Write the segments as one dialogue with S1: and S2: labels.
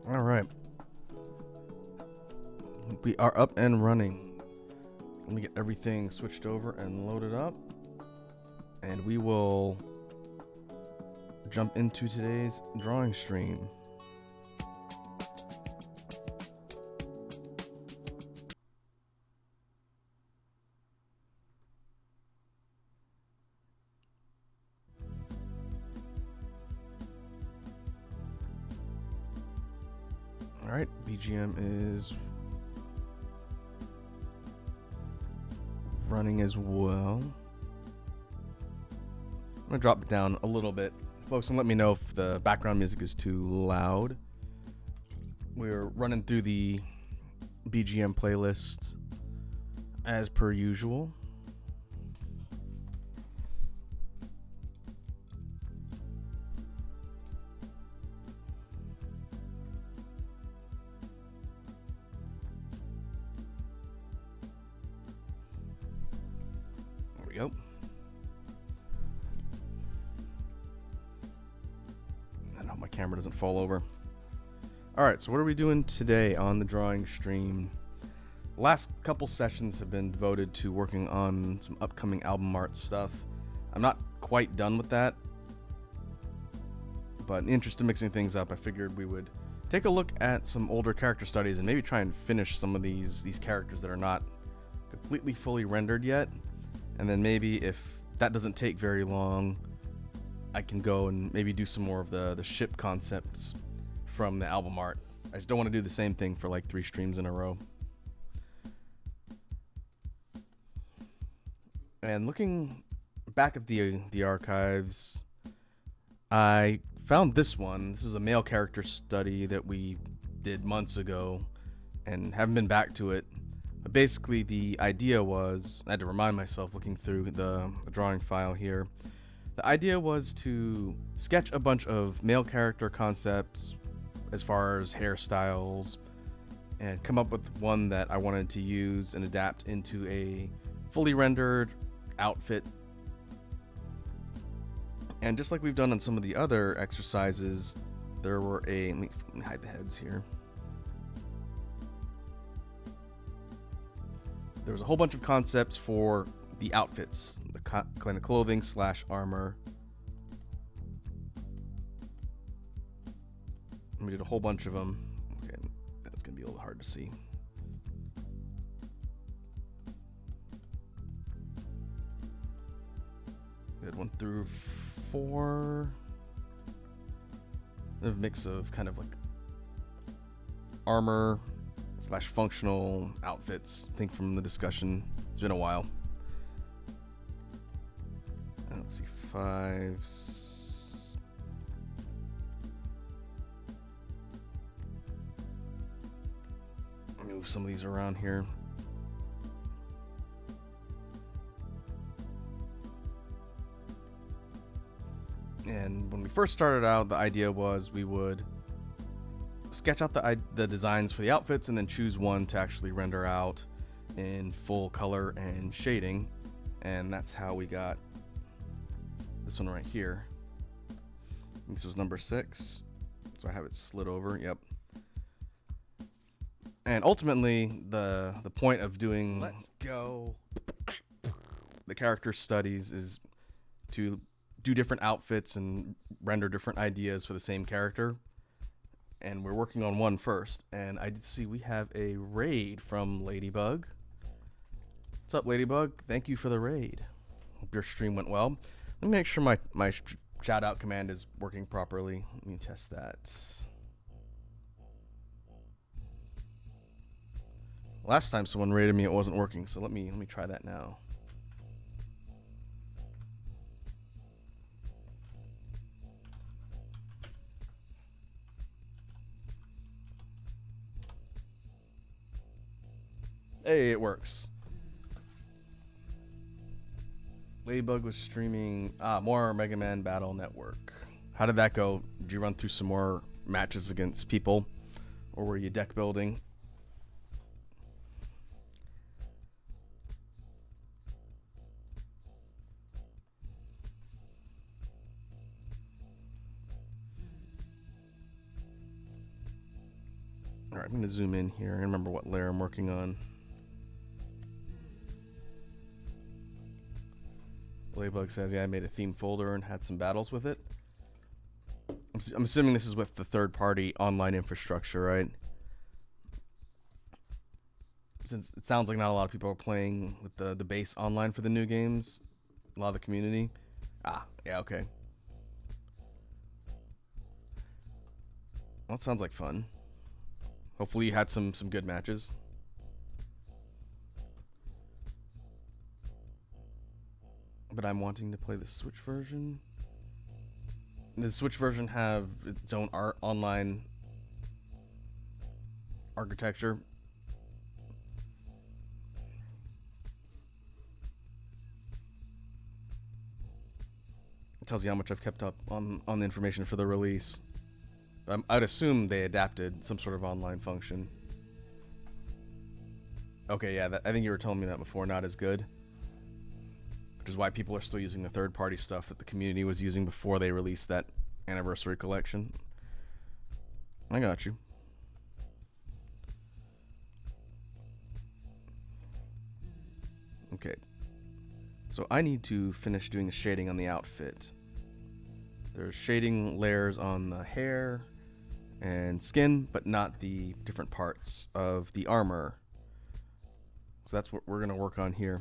S1: All right. We are up and running. Let me get everything switched over and loaded up. And we will jump into today's drawing stream. All right, BGM is running as well. I'm gonna drop it down a little bit, folks, and let me know if the background music is too loud. We're running through the BGM playlist as per usual. There we go. I hope my camera doesn't fall over. All right, so what are we doing today on the drawing stream? Last couple sessions have been devoted to working on some upcoming album art stuff. I'm not quite done with that, but in the interest of mixing things up, I figured we would take a look at some older character studies and maybe try and finish some of these characters that are not completely fully rendered yet. And then maybe if that doesn't take very long, I can go and maybe do some more of the ship concepts from the album art. I just don't want to do the same thing for like 3 streams in a row. And looking back at the archives, I found this one. This is a male character study that we did months ago and haven't been back to it. But basically the idea was, I had to remind myself looking through the drawing file here, the idea was to sketch a bunch of male character concepts as far as hairstyles and come up with one that I wanted to use and adapt into a fully rendered outfit. And just like we've done on some of the other exercises, there were let me hide the heads here. There was a whole bunch of concepts for the outfits, the kind of clothing / armor. We did a whole bunch of them. Okay, that's gonna be a little hard to see. We had 1 through 4. A mix of kind of like armor / functional outfits. I think from the discussion, it's been a while. Let's see, 5. Move some of these around here. And when we first started out, the idea was we would sketch out the designs for the outfits and then choose one to actually render out in full color and shading. And that's how we got this one right here. This was number 6. So I have it slid over. Yep. And ultimately, the point of doing the character studies is to do different outfits and render different ideas for the same character. And we're working on one first. And I did see we have a raid from Ladybug. What's up, Ladybug? Thank you for the raid. Hope your stream went well. Let me make sure my shout out command is working properly. Let me test that. Last time someone raided me, it wasn't working, so let me try that now. Hey, it works. Ladybug was streaming more Mega Man Battle Network. How did that go? Did you run through some more matches against people, or were you deck building? Alright, I'm going to zoom in here and remember what layer I'm working on. Laybug says, yeah, I made a theme folder and had some battles with it. I'm assuming this is with the third-party online infrastructure, right? Since it sounds like not a lot of people are playing with the base online for the new games. A lot of the community. Ah, yeah, okay. Well, that sounds like fun. Hopefully you had some good matches. But I'm wanting to play the Switch version. Does the Switch version have its own online architecture? It tells you how much I've kept up on the information for the release. I'd assume they adapted some sort of online function. Okay, yeah, I think you were telling me that before. Not as good. Which is why people are still using the third-party stuff that the community was using before they released that anniversary collection. I got you. Okay. So I need to finish doing the shading on the outfit. There's shading layers on the hair and skin, but not the different parts of the armor. So that's what we're going to work on here.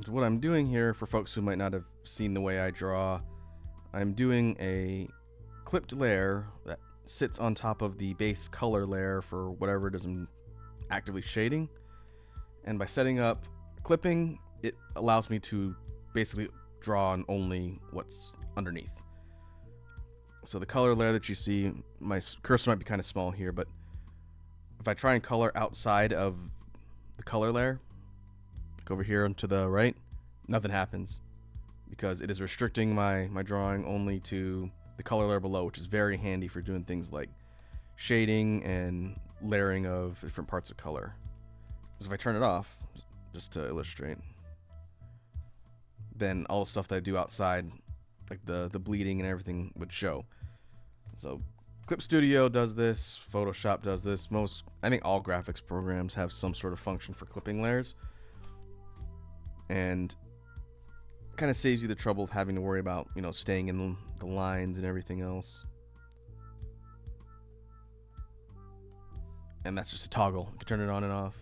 S1: So what I'm doing here, for folks who might not have seen the way I draw, I'm doing a clipped layer that sits on top of the base color layer for whatever it is I'm actively shading. And by setting up clipping, it allows me to basically draw on only what's underneath. So the color layer that you see, my cursor might be kind of small here, but if I try and color outside of the color layer, like over here and to the right, nothing happens because it is restricting my drawing only to the color layer below, which is very handy for doing things like shading and layering of different parts of color. So if I turn it off, just to illustrate, then all the stuff that I do outside, like the bleeding and everything, would show. So Clip Studio does this, Photoshop does this. I think all graphics programs have some sort of function for clipping layers. And kind of saves you the trouble of having to worry about, staying in the lines and everything else. And that's just a toggle. You can turn it on and off.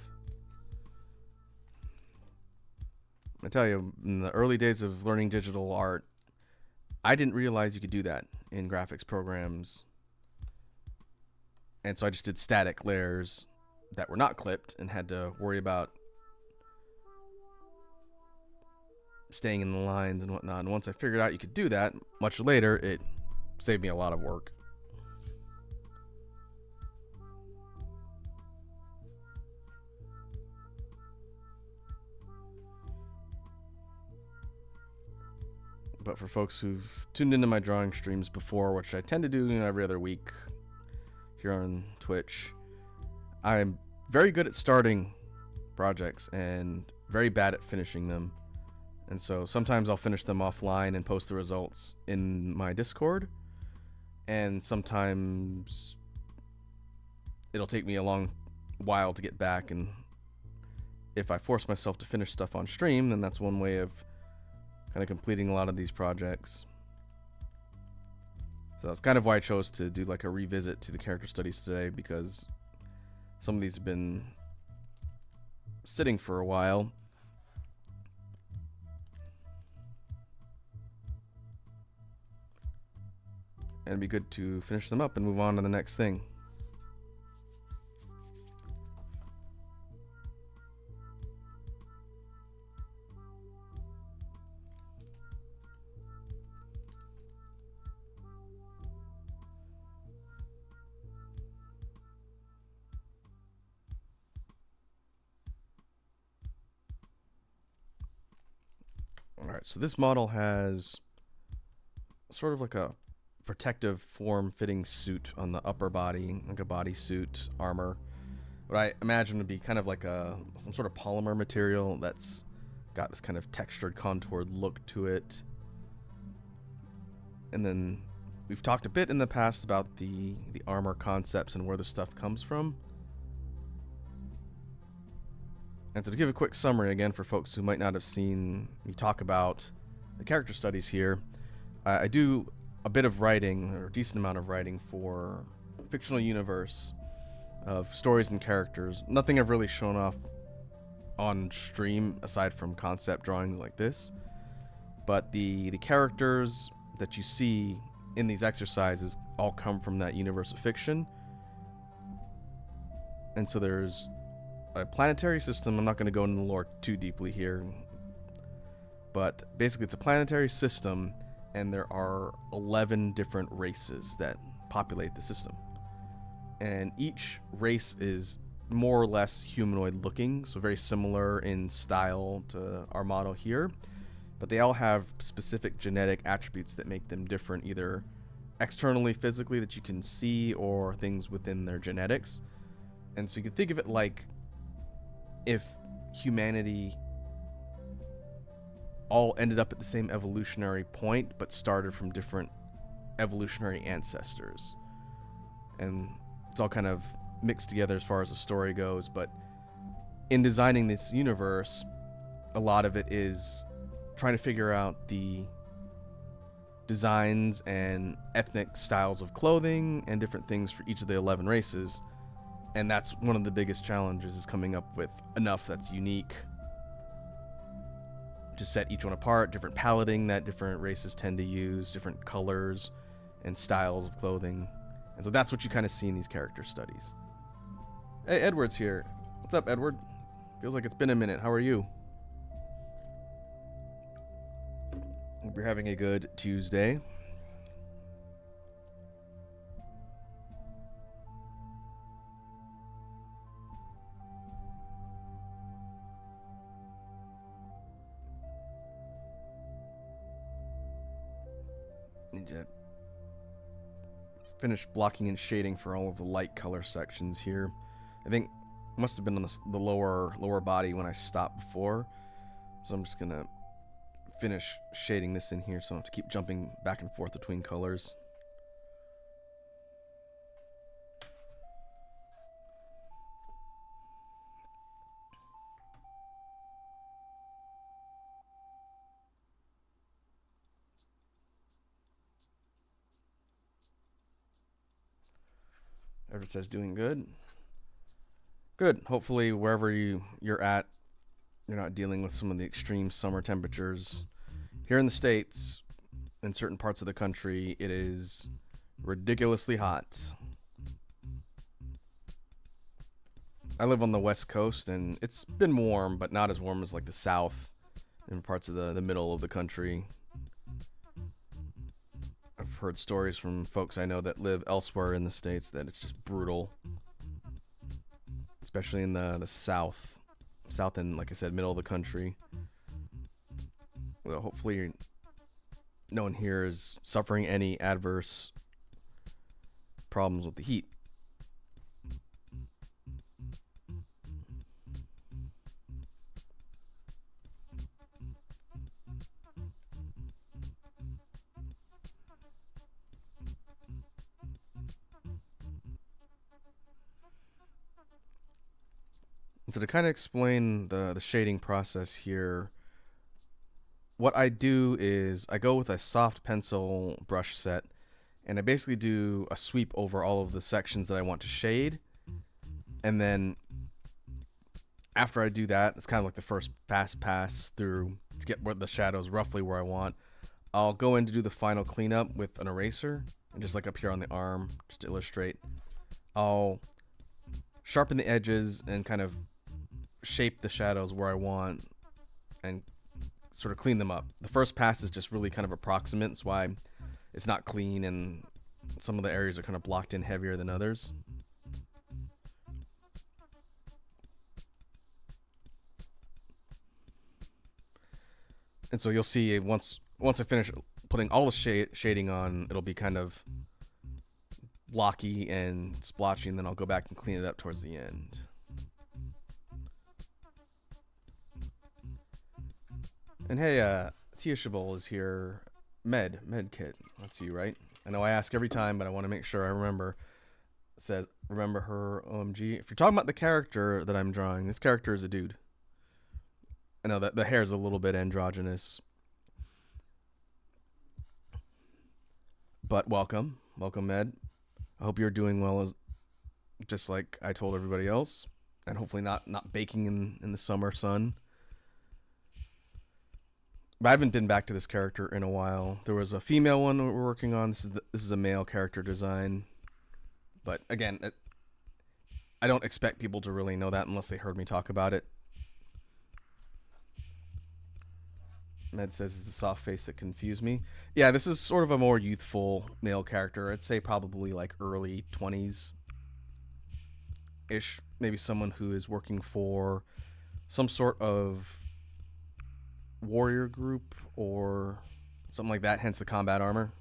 S1: I tell you, in the early days of learning digital art, I didn't realize you could do that in graphics programs. And so I just did static layers that were not clipped and had to worry about staying in the lines and whatnot. And once I figured out you could do that, much later, it saved me a lot of work. But for folks who've tuned into my drawing streams before, which I tend to do every other week here on Twitch, I'm very good at starting projects and very bad at finishing them. And so sometimes I'll finish them offline and post the results in my Discord. And sometimes it'll take me a long while to get back. And if I force myself to finish stuff on stream, then that's one way of kind of completing a lot of these projects. So that's kind of why I chose to do like a revisit to the character studies today, because some of these have been sitting for a while. And it'd be good to finish them up and move on to the next thing. Alright, so this model has sort of like a protective form-fitting suit on the upper body, like a bodysuit armor. What I imagine would be kind of like some sort of polymer material that's got this kind of textured, contoured look to it. And then we've talked a bit in the past about the armor concepts and where the stuff comes from. And so to give a quick summary again for folks who might not have seen me talk about the character studies here, I do a bit of writing, or a decent amount of writing, for fictional universe of stories and characters. Nothing I've really shown off on stream aside from concept drawings like this. But the characters that you see in these exercises all come from that universe of fiction. And so there's a planetary system. I'm not going to go into the lore too deeply here, but basically it's a planetary system, and there are 11 different races that populate the system. And each race is more or less humanoid looking, so very similar in style to our model here, but they all have specific genetic attributes that make them different, either externally, physically, that you can see, or things within their genetics. And so you can think of it like if humanity all ended up at the same evolutionary point, but started from different evolutionary ancestors. And it's all kind of mixed together as far as the story goes, but in designing this universe, a lot of it is trying to figure out the designs and ethnic styles of clothing and different things for each of the 11 races. And that's one of the biggest challenges, is coming up with enough that's unique to set each one apart, different paletting that different races tend to use, different colors and styles of clothing. And so that's what you kind of see in these character studies. Hey, Edward's here. What's up, Edward? Feels like it's been a minute. How are you? Hope you're having a good Tuesday. Need to finish blocking and shading for all of the light color sections here. I think it must have been on the lower body when I stopped before, so I'm just gonna finish shading this in here so I don't have to keep jumping back and forth between colors. Everett says doing good. Good. Hopefully wherever you're at, you're not dealing with some of the extreme summer temperatures. Here in the States, in certain parts of the country, it is ridiculously hot. I live on the West Coast, and it's been warm, but not as warm as like the South and parts of the middle of the country. I've heard stories from folks I know that live elsewhere in the States that it's just brutal, especially in the South and, like I said, middle of the country. Well, hopefully no one here is suffering any adverse problems with the heat. And so to kind of explain the shading process here, what I do is I go with a soft pencil brush set, and I basically do a sweep over all of the sections that I want to shade. And then after I do that, it's kind of like the first fast pass through to get where the shadows roughly where I want. I'll go in to do the final cleanup with an eraser, and just like up here on the arm, just to illustrate, I'll sharpen the edges and kind of shape the shadows where I want and sort of clean them up. The first pass is just really kind of approximate. That's why it's not clean, and some of the areas are kind of blocked in heavier than others. And so you'll see once I finish putting all the shading on, it'll be kind of blocky and splotchy, and then I'll go back and clean it up towards the end. And hey, Tia Shabol is here. Medkit. That's you, right? I know I ask every time, but I want to make sure I remember. It says, remember her, OMG. If you're talking about the character that I'm drawing, this character is a dude. I know that the hair is a little bit androgynous. But welcome. Welcome, Med. I hope you're doing well, as just like I told everybody else. And hopefully not baking in the summer sun. But I haven't been back to this character in a while. There was a female one we're working on. This is a male character design. But again, I don't expect people to really know that unless they heard me talk about it. Med says it's the soft face that confused me. Yeah, this is sort of a more youthful male character. I'd say probably like early 20s ish. Maybe someone who is working for some sort of warrior group or something like that, hence the combat armor.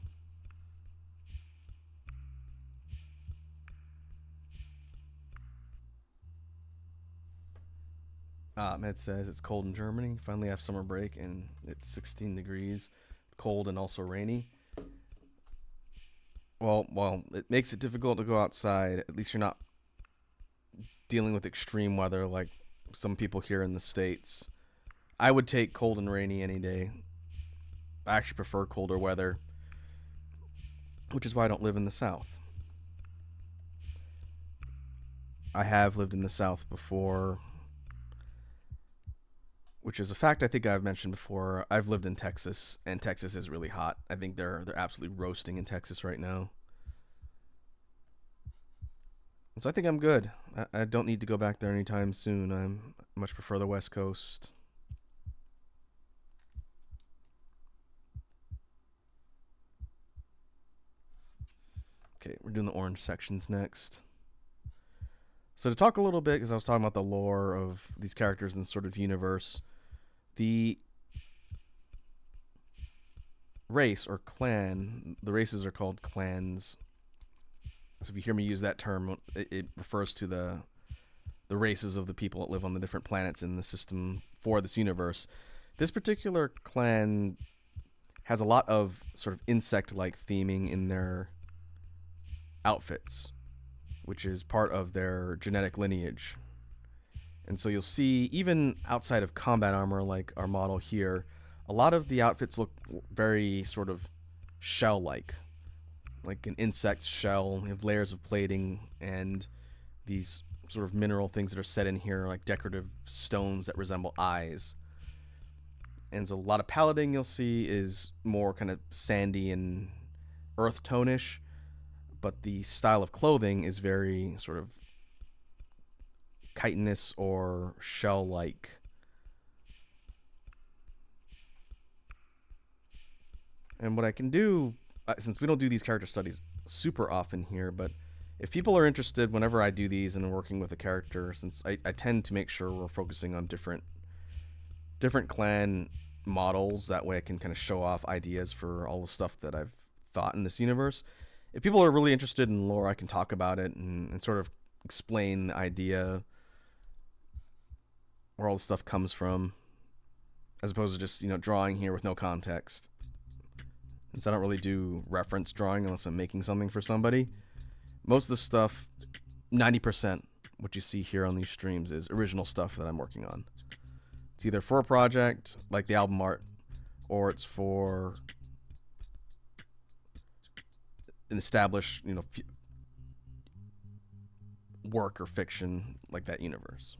S1: Med says it's cold in Germany. Finally have summer break and it's 16 degrees, cold and also rainy. Well, it makes it difficult to go outside. At least you're not dealing with extreme weather like some people here in the States. I would take cold and rainy any day. I actually prefer colder weather, which is why I don't live in the South. I have lived in the South before, which is a fact I think I've mentioned before. I've lived in Texas, and Texas is really hot. I think they're absolutely roasting in Texas right now. And so I think I'm good. I don't need to go back there anytime soon. I much prefer the West Coast. Okay, we're doing the orange sections next. So to talk a little bit, because I was talking about the lore of these characters in this sort of universe, the race or clan, the races are called clans. So if you hear me use that term, it refers to the races of the people that live on the different planets in the system for this universe. This particular clan has a lot of sort of insect-like theming in their outfits, which is part of their genetic lineage. And so you'll see, even outside of combat armor like our model here, a lot of the outfits look very sort of shell-like an insect's shell. You have layers of plating and these sort of mineral things that are set in here, like decorative stones that resemble eyes. And so a lot of palading you'll see is more kind of sandy and earth tone-ish, but the style of clothing is very sort of chitinous or shell-like. And what I can do, since we don't do these character studies super often here, but if people are interested whenever I do these and working with a character, since I tend to make sure we're focusing on different clan models, that way I can kind of show off ideas for all the stuff that I've thought in this universe. If people are really interested in lore, I can talk about it and sort of explain the idea, where all the stuff comes from, as opposed to just, drawing here with no context. Since I don't really do reference drawing unless I'm making something for somebody, most of the stuff, 90%, what you see here on these streams is original stuff that I'm working on. It's either for a project, like the album art, or it's for an established, work or fiction like that universe.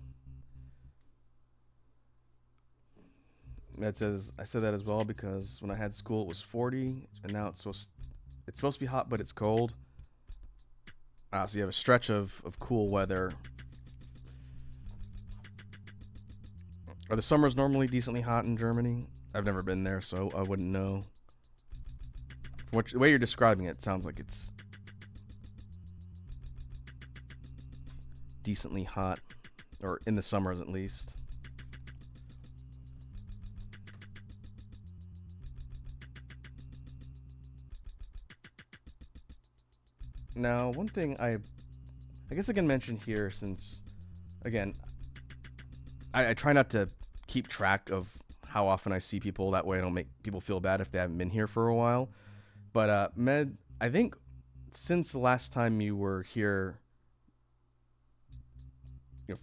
S1: That says I said that as well because when I had school it was 40, and now it's supposed to be hot, but it's cold. So you have a stretch of cool weather. Are the summers normally decently hot in Germany? I've never been there, so I wouldn't know. The way you're describing it sounds like it's decently hot, or in the summers at least. Now, one thing I guess I can mention here, since again I try not to keep track of how often I see people. That way, I don't make people feel bad if they haven't been here for a while. But Med, I think since the last time you were here,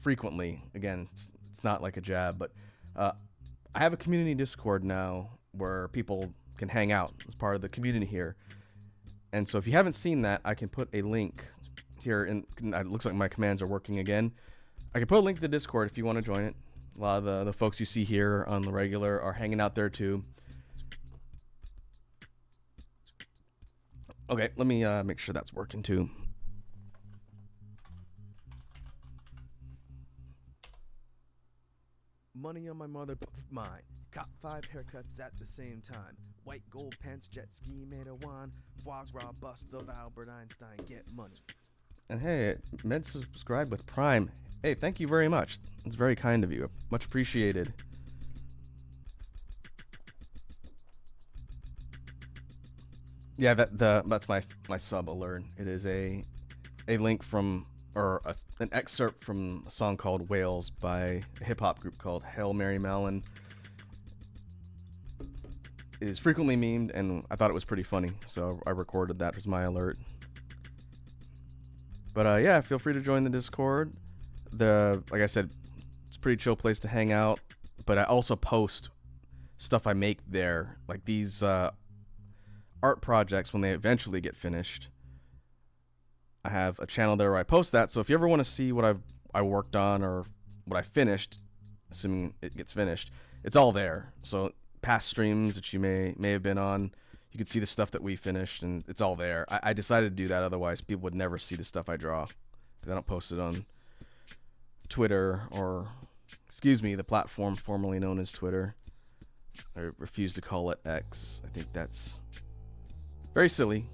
S1: frequently. Again, it's not like a jab, but uh, I have a community Discord now where people can hang out as part of the community here. And so if you haven't seen that, I can put a link here. It looks like my commands are working again. I can put a link to the Discord if you want to join it. A lot of the folks you see here on the regular are hanging out there too. Okay, let me make sure that's working too.
S2: Money on my mother, mine. Cop 5 haircuts at the same time. White gold pants, jet ski made of wine. Foie gras bust of Albert Einstein, get money.
S1: And hey, Med subscribed with Prime. Hey, thank you very much. It's very kind of you. Much appreciated. Yeah, that's my sub alert. It is a link from an excerpt from a song called Whales by a hip hop group called Hail Mary Mallon. It is frequently memed, and I thought it was pretty funny, so I recorded that as my alert. But yeah, feel free to join the Discord. Like I said, it's a pretty chill place to hang out. But I also post stuff I make there, like these art projects when they eventually get finished. I have a channel there where I post that. So if you ever want to see what I worked on or what I finished, assuming it gets finished, it's all there. So past streams that you may have been on, you can see the stuff that we finished, and it's all there. I decided to do that, otherwise people would never see the stuff I draw, because I don't post it on Twitter, or the platform formerly known as Twitter. I refuse to call it X. I think that's very silly.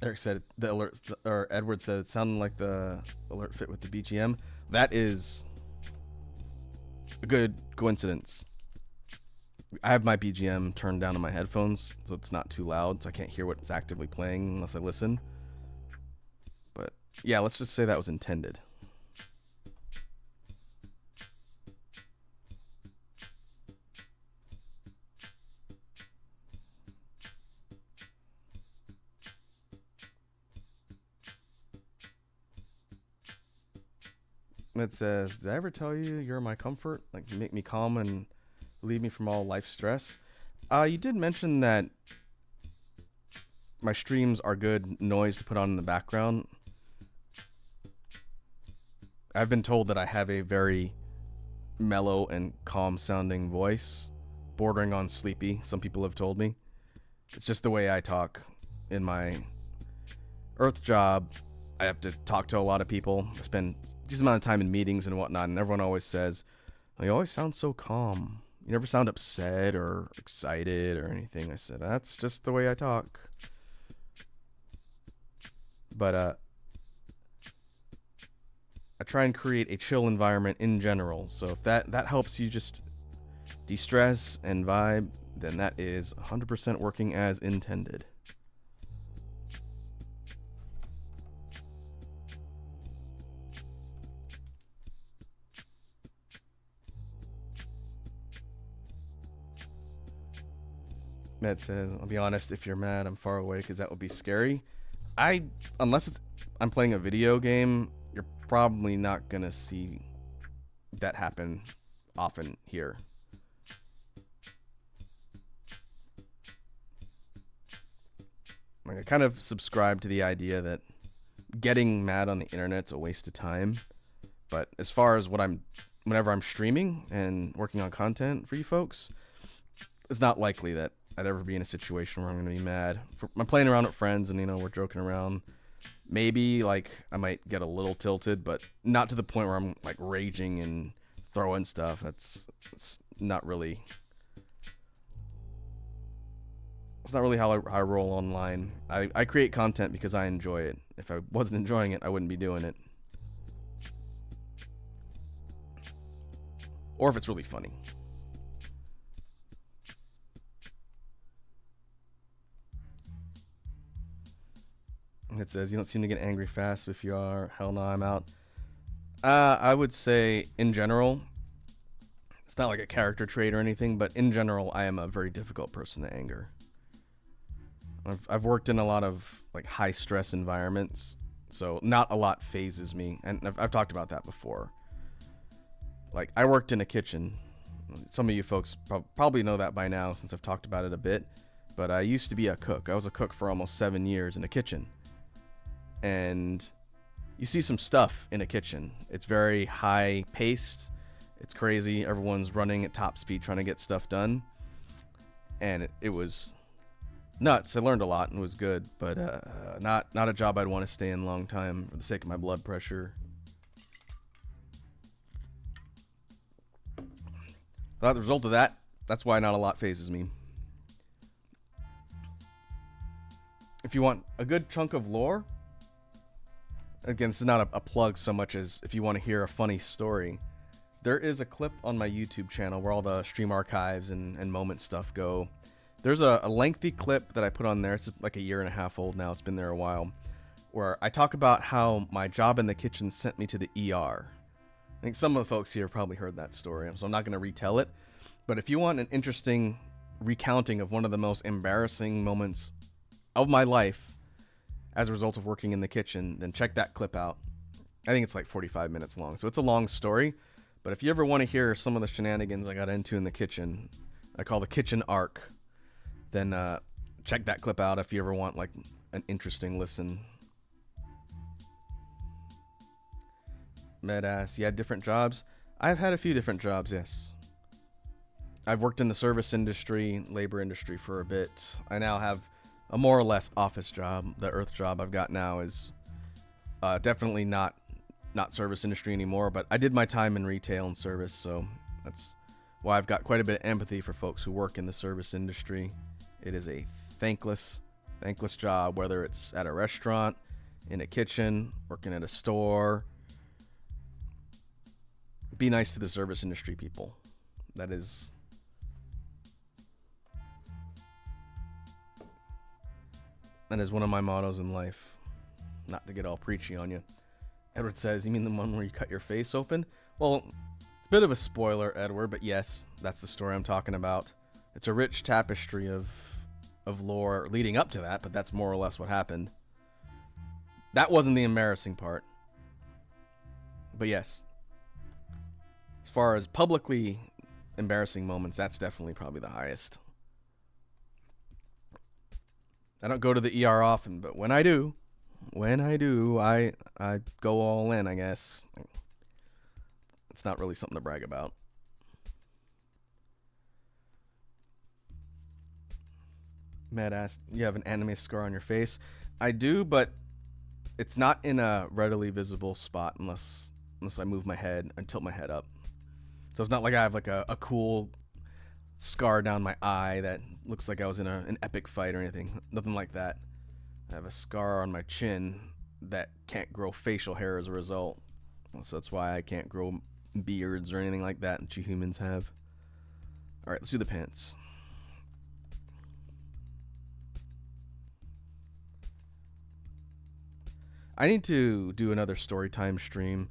S1: Eric said the alert, or Edward said it sounded like the alert fit with the BGM. That is a good coincidence. I have my BGM turned down on my headphones, so it's not too loud, so I can't hear what's actively playing unless I listen. But yeah, let's just say that was intended. It says, did I ever tell you you're my comfort? Like, you make me calm and relieve me from all life stress. You did mention that my streams are good noise to put on in the background. I've been told that I have a very mellow and calm sounding voice, bordering on sleepy, some people have told me. It's just the way I talk in my Earth job. I have to talk to a lot of people. I spend a decent amount of time in meetings and whatnot, and everyone always says, you always sound so calm. You never sound upset or excited or anything. I said, that's just the way I talk. But I try and create a chill environment in general. So if that helps you just de-stress and vibe, then that is 100% working as intended. Matt says, I'll be honest, if you're mad, I'm far away because that would be scary. Unless I'm playing a video game, you're probably not going to see that happen often here. Like, I kind of subscribe to the idea that getting mad on the internet's a waste of time. But as far as whenever I'm streaming and working on content for you folks, it's not likely that I'd ever be in a situation where I'm going to be mad. I'm playing around with friends and, we're joking around. Maybe, like, I might get a little tilted, but not to the point where I'm, like, raging and throwing stuff. It's not really... It's not really how I roll online. I create content because I enjoy it. If I wasn't enjoying it, I wouldn't be doing it. or if it's really funny. It says, you don't seem to get angry fast. If you are, hell no, I'm out. I would say, in general, it's not like a character trait or anything, but in general, I am a very difficult person to anger. I've worked in a lot of like high stress environments, so not a lot phases me, and I've talked about that before. Like, I worked in a kitchen. Some of you folks probably know that by now since I've talked about it a bit, but I used to be a cook. I was a cook for almost 7 years in a kitchen. And you see some stuff in a kitchen. It's very high paced. It's crazy. Everyone's running at top speed trying to get stuff done. And it was nuts. I learned a lot and it was good, but not a job I'd want to stay in a long time for the sake of my blood pressure. But the result of that, that's why not a lot phases me. If you want a good chunk of lore, again, this is not a plug so much as if you want to hear a funny story, there is a clip on my YouTube channel where all the stream archives and moment stuff go. There's a lengthy clip that I put on there. It's like a year and a half old now. It's been there a while. Where I talk about how my job in the kitchen sent me to the ER. I think some of the folks here have probably heard that story, so I'm not going to retell it. But if you want an interesting recounting of one of the most embarrassing moments of my life as a result of working in the kitchen, then check that clip out. I think it's like 45 minutes long, so it's a long story. But if you ever want to hear some of the shenanigans I got into in the kitchen, I call the kitchen arc, then check that clip out if you ever want like an interesting listen. Medass, you had different jobs? I've had a few different jobs, yes. I've worked in the service industry, labor industry for a bit. I now have a more or less office job. The Earth job I've got now is definitely not service industry anymore, but I did my time in retail and service, so that's why I've got quite a bit of empathy for folks who work in the service industry. It is a thankless job, whether it's at a restaurant, in a kitchen, working at a store. Be nice to the service industry people. That is one of my mottos in life. Not to get all preachy on you. Edward says, you mean the one where you cut your face open? Well, it's a bit of a spoiler, Edward, but yes, that's the story I'm talking about. It's a rich tapestry of lore leading up to that, but that's more or less what happened. That wasn't the embarrassing part. But yes, as far as publicly embarrassing moments, that's definitely probably the highest. I don't go to the ER often, but when I do, I go all in, I guess. It's not really something to brag about. Matt asked, you have an anime scar on your face? I do, but it's not in a readily visible spot unless I move my head and tilt my head up. So it's not like I have like a cool scar down my eye that looks like I was in an epic fight or anything. Nothing like that. I have a scar on my chin that can't grow facial hair as a result. So that's why I can't grow beards or anything like that you humans have. Alright, let's do the pants. I need to do another story time stream.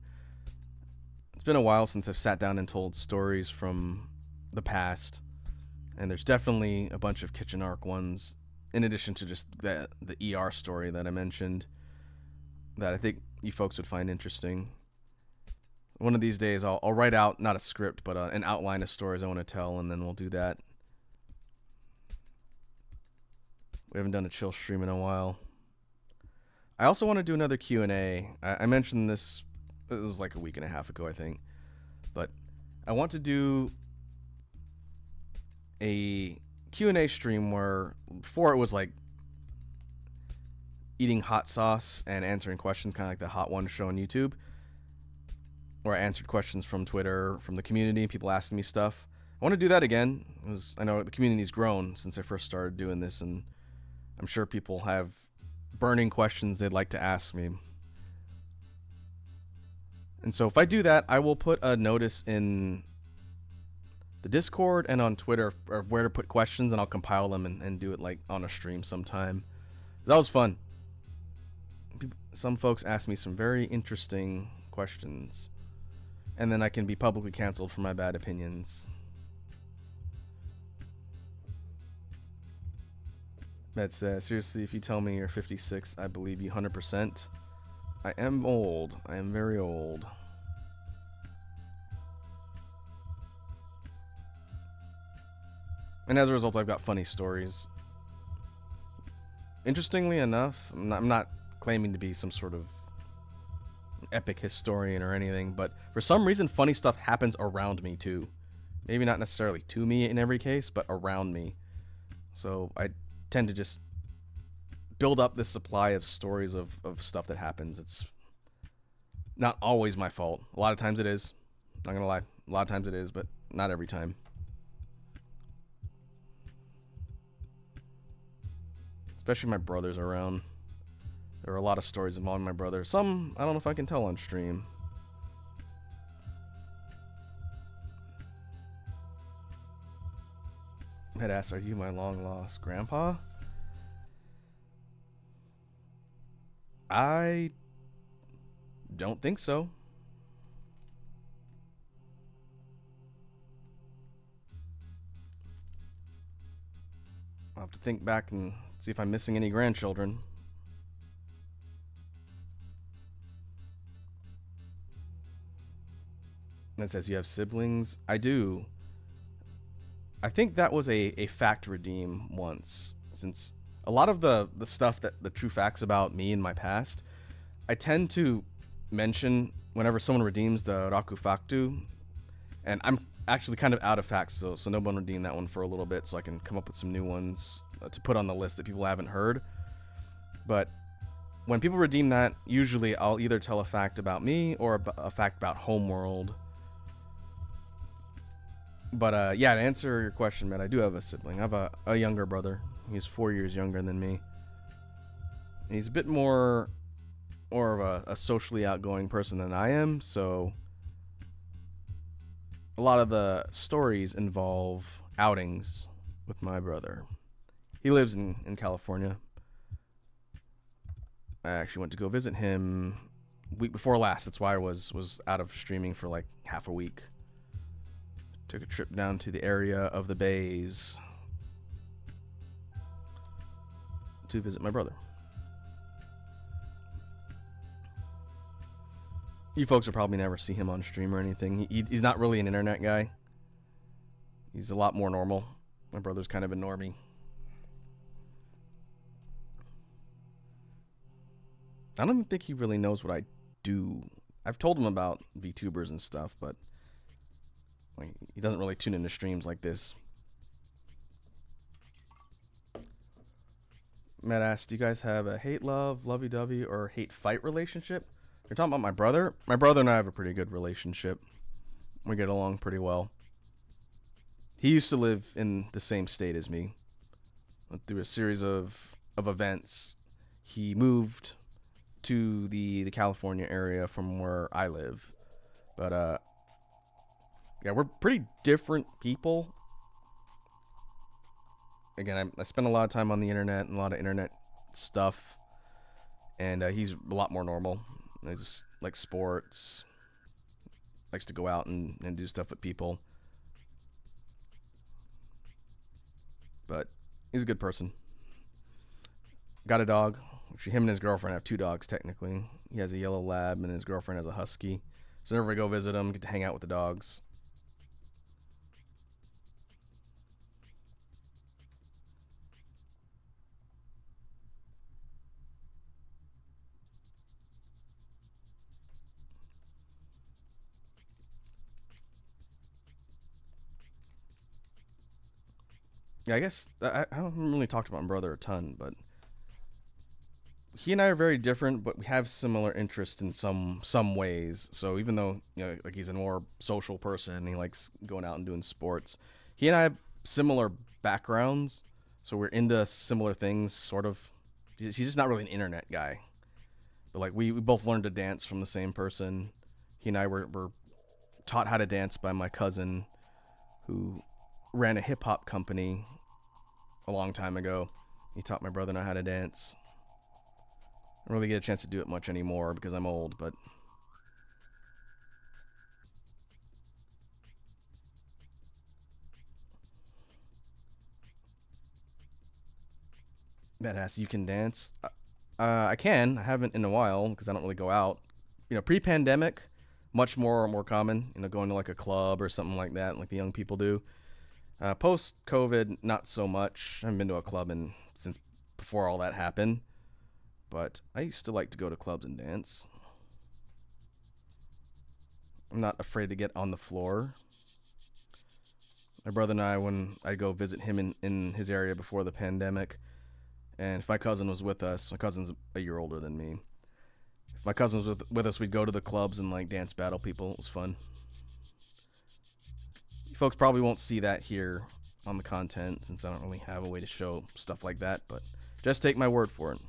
S1: It's been a while since I've sat down and told stories from the past. And there's definitely a bunch of Kitchen Arc ones, in addition to just the ER story that I mentioned, that I think you folks would find interesting. One of these days, I'll write out, not a script, but an outline of stories I want to tell, and then we'll do that. We haven't done a chill stream in a while. I also want to do another Q&A. I mentioned this, it was like a week and a half ago, I think. But I want to do a Q&A stream where before it was like eating hot sauce and answering questions, kind of like the Hot One show on YouTube, where I answered questions from Twitter, from the community, people asking me stuff. I want to do that again, because I know the community's grown since I first started doing this, and I'm sure people have burning questions they'd like to ask me. And so if I do that, I will put a notice in the Discord and on Twitter are where to put questions, and I'll compile them and do it like on a stream sometime. That was fun. Some folks ask me some very interesting questions, and then I can be publicly canceled for my bad opinions. That's seriously, if you tell me you're 56, I believe you 100%. I am old. I am very old. And as a result, I've got funny stories. Interestingly enough, I'm not claiming to be some sort of epic historian or anything, but for some reason, funny stuff happens around me too. Maybe not necessarily to me in every case, but around me. So I tend to just build up this supply of stories of stuff that happens. It's not always my fault. A lot of times it is. Not gonna lie. A lot of times it is, but not every time. Especially my brothers around. There are a lot of stories involving my brother. Some I don't know if I can tell on stream. Had asked, "Are you my long lost grandpa?" I don't think so. I'll have to think back and see if I'm missing any grandchildren. That says you have siblings. I do. I think that was a fact redeem once, since a lot of the stuff that the true facts about me and my past, I tend to mention whenever someone redeems the Raku Factu, and I'm actually kind of out of facts, so no one redeemed that one for a little bit, so I can come up with some new ones to put on the list that people haven't heard. But when people redeem that, usually I'll either tell a fact about me or a fact about Homeworld. But yeah, to answer your question, Matt, I do have a sibling. I have a younger brother. He's 4 years younger than me. And he's a bit more of a socially outgoing person than I am, so a lot of the stories involve outings with my brother. He lives in California. I actually went to go visit him week before last. That's why I was out of streaming for like half a week. Took a trip down to the area of the Bays to visit my brother. You folks will probably never see him on stream or anything. He's not really an internet guy. He's a lot more normal. My brother's kind of a normie. I don't even think he really knows what I do. I've told him about VTubers and stuff, but like, he doesn't really tune into streams like this. Matt asked, do you guys have a hate-love, lovey-dovey, or hate-fight relationship? You're talking about my brother? My brother and I have a pretty good relationship. We get along pretty well. He used to live in the same state as me. Went through a series of events. He moved to the California area from where I live. But, yeah, we're pretty different people. Again, I spend a lot of time on the internet and a lot of internet stuff. And he's a lot more normal. He just likes sports. Likes to go out and do stuff with people. But he's a good person. Got a dog. Actually, him and his girlfriend have two dogs, technically. He has a yellow lab and his girlfriend has a husky. So whenever I go visit him, get to hang out with the dogs. Yeah, I guess I haven't really talked about my brother a ton, but he and I are very different, but we have similar interests in some ways. So even though, you know, like, he's a more social person and he likes going out and doing sports, he and I have similar backgrounds, so we're into similar things, sort of. He's just not really an internet guy, but like we both learned to dance from the same person. He and I were taught how to dance by my cousin, who ran a hip hop company a long time ago. He taught my brother and I how to dance. I don't really get a chance to do it much anymore because I'm old, but badass. You can dance. I can. I haven't in a while because I don't really go out. Pre-pandemic, much more common. Going to like a club or something like that, like the young people do. Post COVID, not so much. I haven't been to a club since before all that happened. But I used to like to go to clubs and dance. I'm not afraid to get on the floor. My brother and I, when I go visit him in his area before the pandemic, and if my cousin was with us, my cousin's a year older than me. If my cousin was with us, we'd go to the clubs and like dance battle people. It was fun. You folks probably won't see that here on the content since I don't really have a way to show stuff like that, but just take my word for it.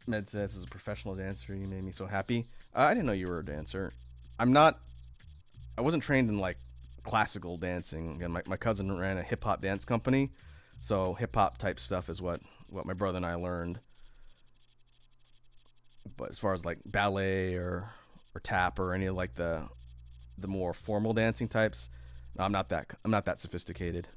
S1: Med says, as a professional dancer, you made me so happy. I didn't know you were a dancer. I'm not. I wasn't trained in like classical dancing. Again, my cousin ran a hip hop dance company, so hip hop type stuff is what my brother and I learned. But as far as like ballet or tap or any of like the more formal dancing types, no, I'm not that sophisticated.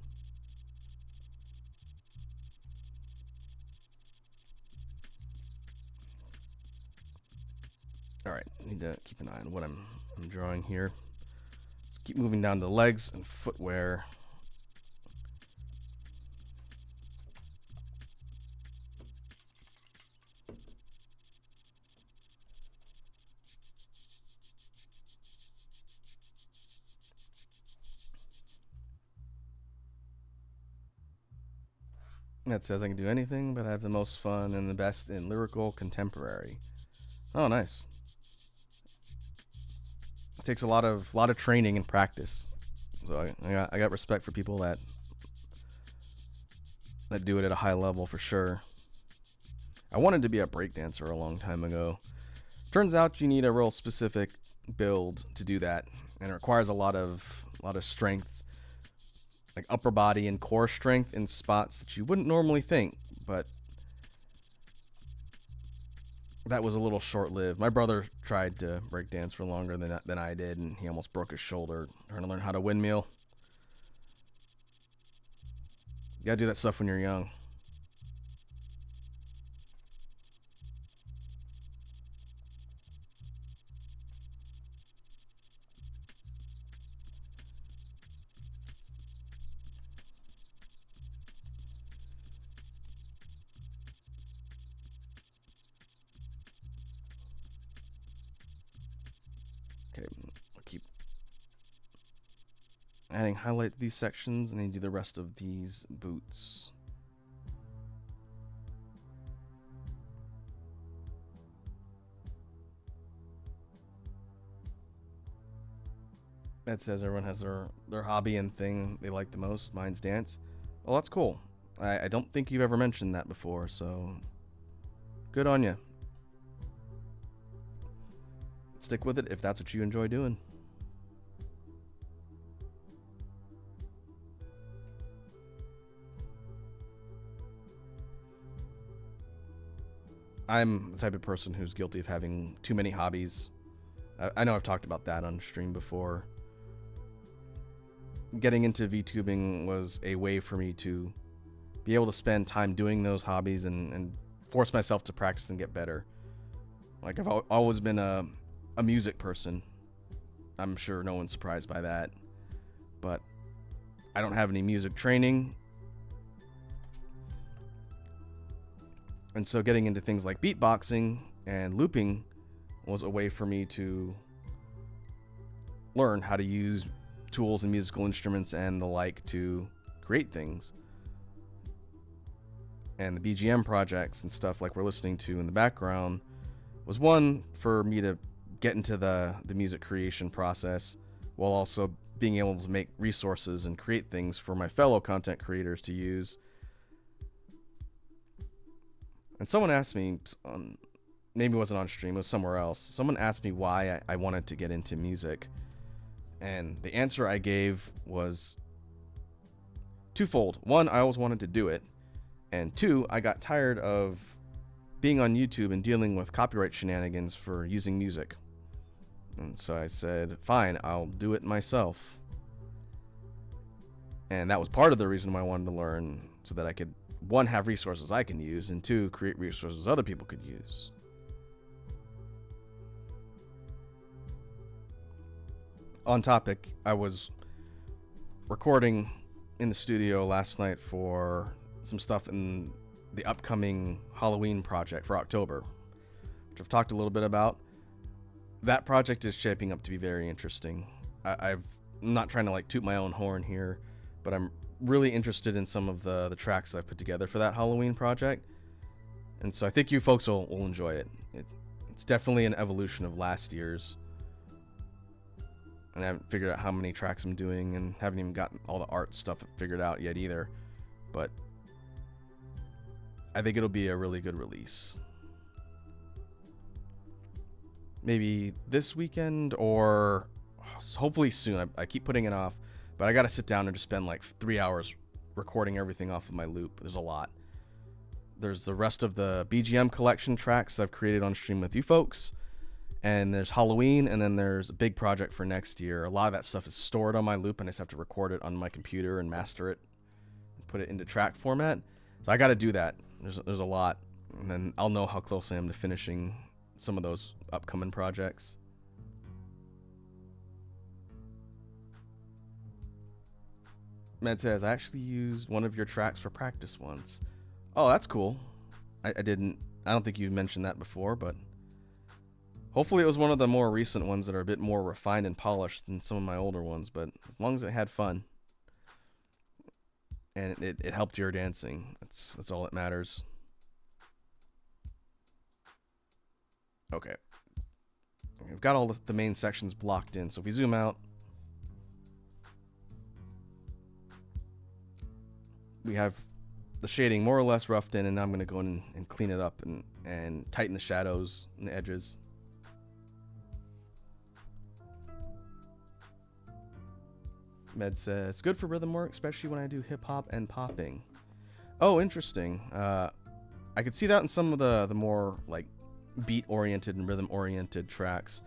S1: All right, I need to keep an eye on what I'm drawing here. Let's keep moving down to legs and footwear. That says I can do anything, but I have the most fun and the best in lyrical contemporary. Oh, nice. It takes a lot of training and practice. So I got respect for people that do it at a high level for sure. I wanted to be a breakdancer a long time ago. Turns out you need a real specific build to do that, and it requires a lot of strength, like upper body and core strength in spots that you wouldn't normally think. But that was a little short lived. My brother tried to breakdance for longer than I did, and he almost broke his shoulder trying to learn how to windmill. You gotta do that stuff when you're young. Okay, I'll keep adding highlight to these sections, and then do the rest of these boots. That says everyone has their hobby and thing they like the most. Mine's dance. Well, that's cool. I don't think you've ever mentioned that before, so good on you. Stick with it if that's what you enjoy doing. I'm the type of person who's guilty of having too many hobbies. I know I've talked about that on stream before. Getting into VTubing was a way for me to be able to spend time doing those hobbies and force myself to practice and get better. Like I've always been a music person. I'm sure no one's surprised by that. But I don't have any music training. And so getting into things like beatboxing and looping was a way for me to learn how to use tools and musical instruments and the like to create things. And the BGM projects and stuff like we're listening to in the background was one for me to get into the music creation process while also being able to make resources and create things for my fellow content creators to use. And someone asked me, maybe it wasn't on stream, it was somewhere else. Someone asked me why I wanted to get into music. And the answer I gave was twofold. One, I always wanted to do it. And two, I got tired of being on YouTube and dealing with copyright shenanigans for using music. And so I said, fine, I'll do it myself. And that was part of the reason why I wanted to learn, so that I could, one, have resources I can use, and two, create resources other people could use. On topic, I was recording in the studio last night for some stuff in the upcoming Halloween project for October, which I've talked a little bit about. That project is shaping up to be very interesting. I'm not trying to like toot my own horn here, but I'm really interested in some of the tracks I've put together for that Halloween project. And so I think you folks will enjoy it. It's definitely an evolution of last year's. And I haven't figured out how many tracks I'm doing, and haven't even gotten all the art stuff figured out yet either. But I think it'll be a really good release. Maybe this weekend, or hopefully soon. I keep putting it off, but I gotta sit down and just spend like 3 hours recording everything off of my loop. There's a lot. There's the rest of the BGM collection tracks I've created on stream with you folks. And there's Halloween, and then there's a big project for next year. A lot of that stuff is stored on my loop, and I just have to record it on my computer and master it and put it into track format. So I got to do that. There's a lot, and then I'll know how close I am to finishing some of those upcoming projects. Med says, I actually used one of your tracks for practice once. Oh, that's cool. I don't think you mentioned that before, but hopefully it was one of the more recent ones that are a bit more refined and polished than some of my older ones, but as long as it had fun and it helped your dancing, that's all that matters. Okay. We've got all the main sections blocked in, so if we zoom out, we have the shading more or less roughed in, and now I'm going to go in and clean it up and tighten the shadows and the edges. Med says, it's good for rhythm work, especially when I do hip-hop and popping. Oh, interesting. I could see that in some of the more like beat-oriented and rhythm-oriented tracks.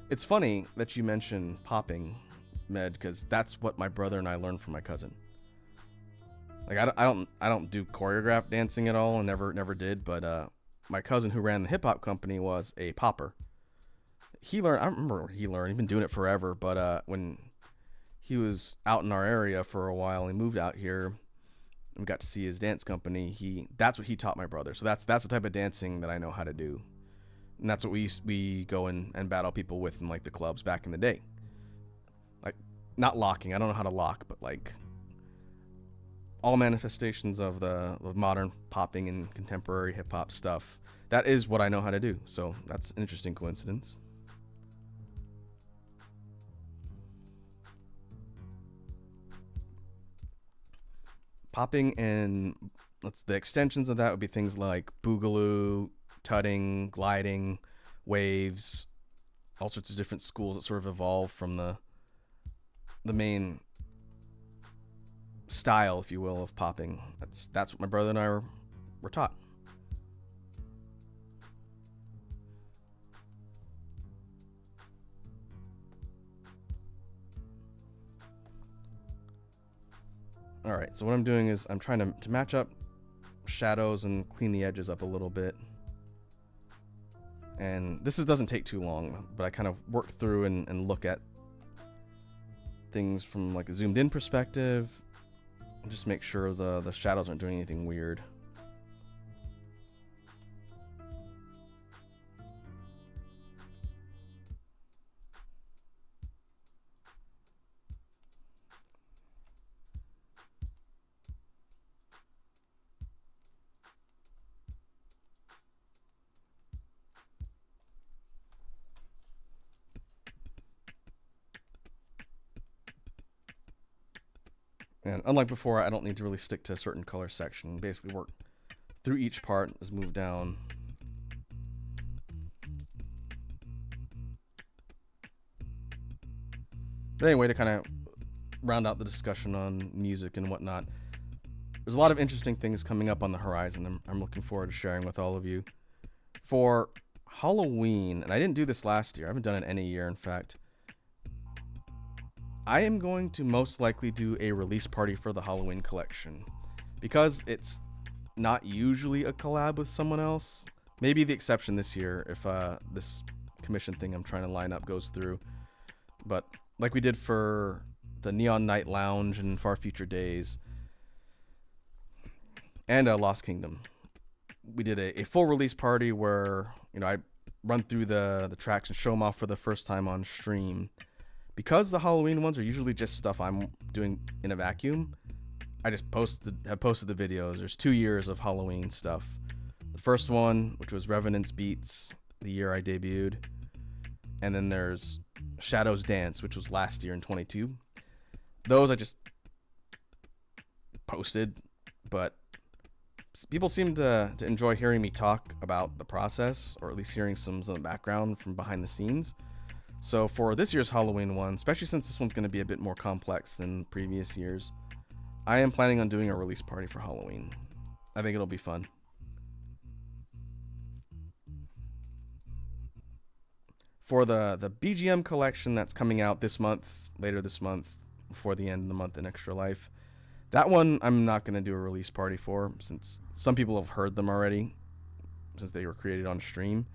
S1: It's funny that you mention popping, Med, because that's what my brother and I learned from my cousin. Like I don't do choreographed dancing at all, and never did. But my cousin who ran the hip hop company was a popper. He learned. I remember he learned. He's been doing it forever. But when he was out in our area for a while, he moved out here, and we got to see his dance company. That's what he taught my brother. So that's the type of dancing that I know how to do, and that's what we go and battle people with in like the clubs back in the day. Like not locking. I don't know how to lock, but like all manifestations of modern popping and contemporary hip hop stuff. That is what I know how to do. So that's an interesting coincidence. Popping and the extensions of that would be things like boogaloo, tutting, gliding, waves, all sorts of different schools that sort of evolve from the main style, if you will, of popping. That's what my brother and I were taught. All right, so what I'm doing is I'm trying to match up shadows and clean the edges up a little bit. And this doesn't take too long, but I kind of work through and look at things from like a zoomed in perspective. Just make sure the shadows aren't doing anything weird. And unlike before, I don't need to really stick to a certain color section. Basically work through each part. Let's move down. But anyway, to kind of round out the discussion on music and whatnot, there's a lot of interesting things coming up on the horizon. I'm looking forward to sharing with all of you. For Halloween, and I didn't do this last year, I haven't done it any year, in fact, I am going to most likely do a release party for the Halloween collection. Because it's not usually a collab with someone else, maybe the exception this year if this commission thing I'm trying to line up goes through. But like we did for the Neon Night Lounge and Far Future Days and Lost Kingdom, we did a full release party where, you know, I run through the tracks and show them off for the first time on stream. Because the Halloween ones are usually just stuff I'm doing in a vacuum, I just have posted the videos. There's 2 years of Halloween stuff. The first one, which was Revenant's Beats, the year I debuted. And then there's Shadows Dance, which was last year in 22. Those I just posted, but people seem to enjoy hearing me talk about the process, or at least hearing some of the background from behind the scenes. So for this year's Halloween one, especially since this one's going to be a bit more complex than previous years, I am planning on doing a release party for Halloween. I think it'll be fun. For the BGM collection that's coming out this month, later this month, before the end of the month in Extra Life, that one I'm not going to do a release party for, since some people have heard them already, since they were created on stream.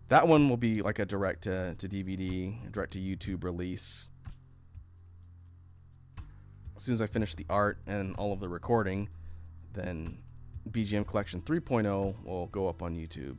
S1: That one will be like a direct to DVD, direct to YouTube release. As soon as I finish the art and all of the recording, then BGM Collection 3.0 will go up on YouTube.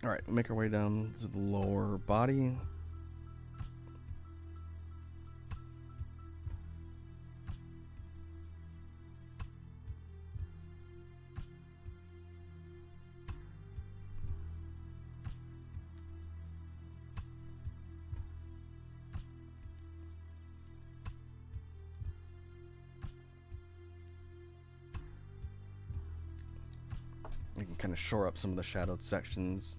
S1: All right, we'll make our way down to the lower body. We can kind of shore up some of the shadowed sections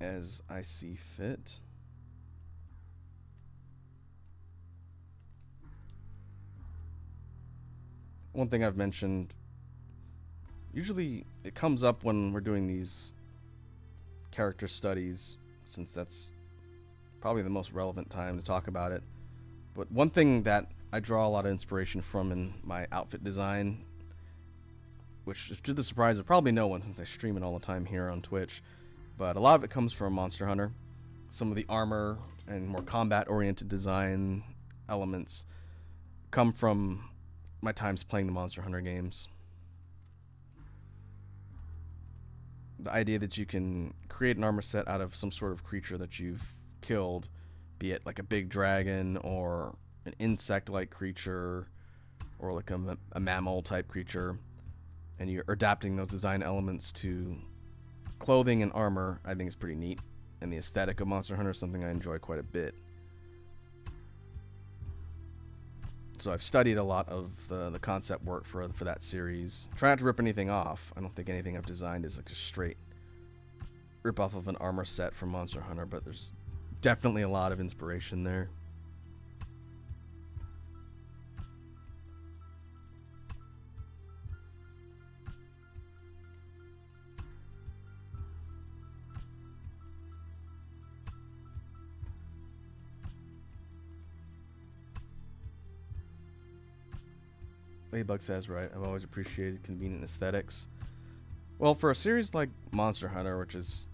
S1: as I see fit. One thing I've mentioned, usually it comes up when we're doing these character studies, since that's probably the most relevant time to talk about it. But one thing that I draw a lot of inspiration from in my outfit design, which is to the surprise of probably no one since I stream it all the time here on Twitch, but a lot of it comes from Monster Hunter. Some of the armor and more combat-oriented design elements come from my times playing the Monster Hunter games. The idea that you can create an armor set out of some sort of creature that you've killed, be it like a big dragon or an insect-like creature or like a mammal-type creature, and you're adapting those design elements to clothing and armor, I think is pretty neat. And the aesthetic of Monster Hunter is something I enjoy quite a bit. So I've studied a lot of the concept work for that series. Try not to rip anything off. I don't think anything I've designed is like a straight rip off of an armor set from Monster Hunter, but there's definitely a lot of inspiration there. Ladybug says, right, I've always appreciated convenient aesthetics. Well, for a series like Monster Hunter, which is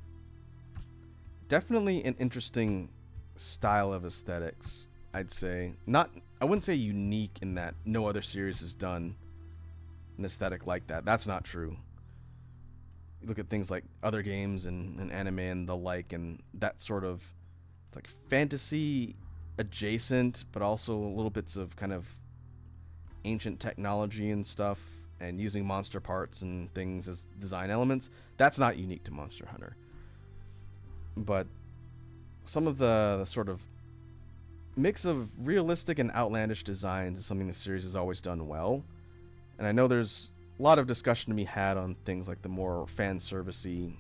S1: definitely an interesting style of aesthetics, I'd say. I wouldn't say unique in that no other series has done an aesthetic like that. That's not true. you look at things like other games and anime and the like, and that sort of it's like fantasy adjacent, but also little bits of kind of ancient technology and stuff, and using monster parts and things as design elements. That's not unique to Monster Hunter. But some of the sort of mix of realistic and outlandish designs is something the series has always done well. And I know there's a lot of discussion to be had on things like the more fan servicey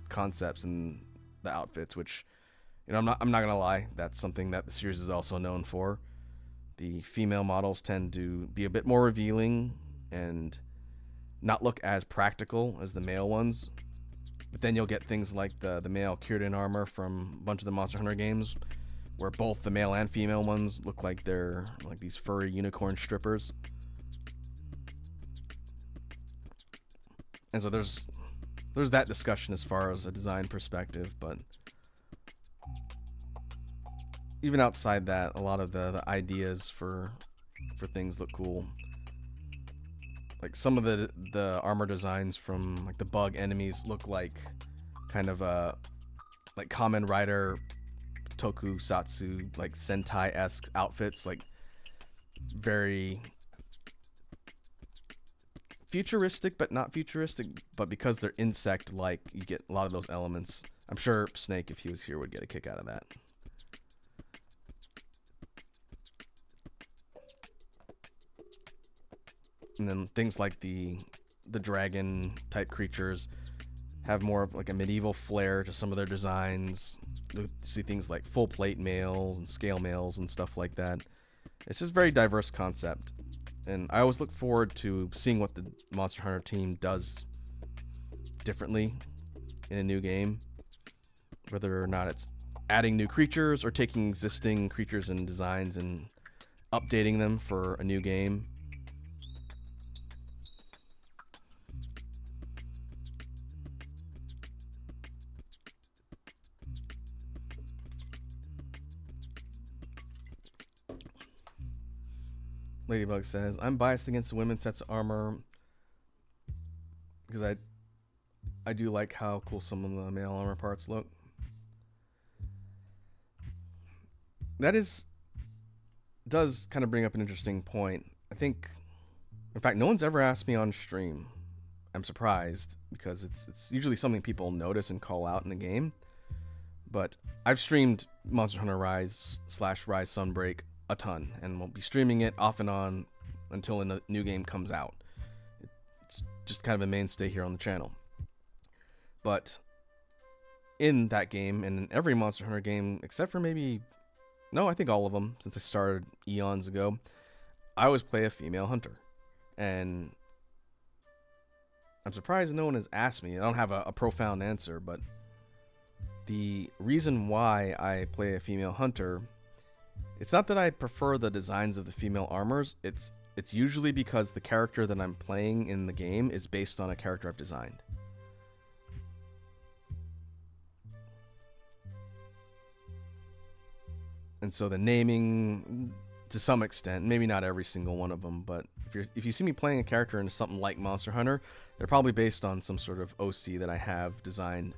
S1: concepts and the outfits, which I'm not gonna lie, that's something that the series is also known for. The female models tend to be a bit more revealing and not look as practical as the male ones. But then you'll get things like the male Kyrden armor from a bunch of the Monster Hunter games, where both the male and female ones look like they're like these furry unicorn strippers. And so there's that discussion as far as a design perspective, but even outside that, a lot of the ideas for things look cool. Like some of the armor designs from like the bug enemies look like kind of like Kamen Rider tokusatsu like Sentai-esque outfits, like very futuristic but not futuristic, but because they're insect like, you get a lot of those elements. I'm sure Snake, if he was here, would get a kick out of that. And then things like the dragon type creatures have more of like a medieval flair to some of their designs. You see things like full plate males and scale males and stuff like that. It's just a very diverse concept, and I always look forward to seeing what the Monster Hunter team does differently in a new game, whether or not it's adding new creatures or taking existing creatures and designs and updating them for a new game. Ladybug says, I'm biased against the women's sets of armor because I do like how cool some of the male armor parts look. That does kind of bring up an interesting point. I think, in fact, no one's ever asked me on stream. I'm surprised because it's usually something people notice and call out in the game. But I've streamed Monster Hunter Rise / Rise Sunbreak a ton, and we'll be streaming it off and on until a new game comes out. It's just kind of a mainstay here on the channel. But in that game, and in every Monster Hunter game, except for maybe, no, I think all of them, since I started eons ago, I always play a female hunter. And I'm surprised no one has asked me. I don't have a profound answer, but the reason why I play a female hunter, it's not that I prefer the designs of the female armors. It's usually because the character that I'm playing in the game is based on a character I've designed. And so the naming, to some extent, maybe not every single one of them, but if you see me playing a character in something like Monster Hunter, they're probably based on some sort of OC that I have designed,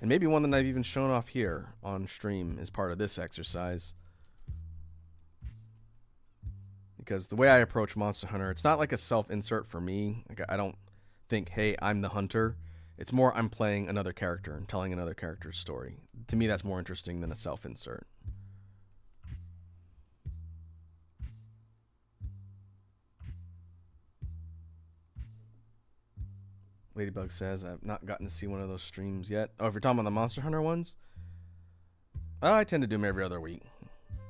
S1: and maybe one that I've even shown off here on stream as part of this exercise. Because the way I approach Monster Hunter, it's not like a self-insert for me. Like, I don't think, hey, I'm the hunter. It's more I'm playing another character and telling another character's story. To me, that's more interesting than a self-insert. Ladybug says, I've not gotten to see one of those streams yet. Oh, if you're talking about the Monster Hunter ones, I tend to do them every other week.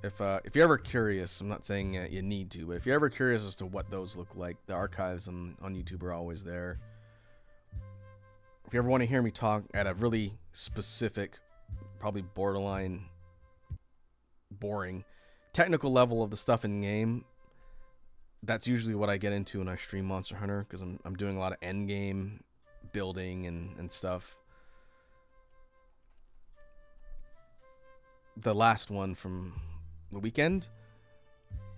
S1: If you're ever curious, I'm not saying you need to, but if you're ever curious as to what those look like, the archives on YouTube are always there. If you ever want to hear me talk at a really specific, probably borderline boring technical level of the stuff in game, that's usually what I get into when I stream Monster Hunter, because I'm doing a lot of end game building and stuff. The last one from the weekend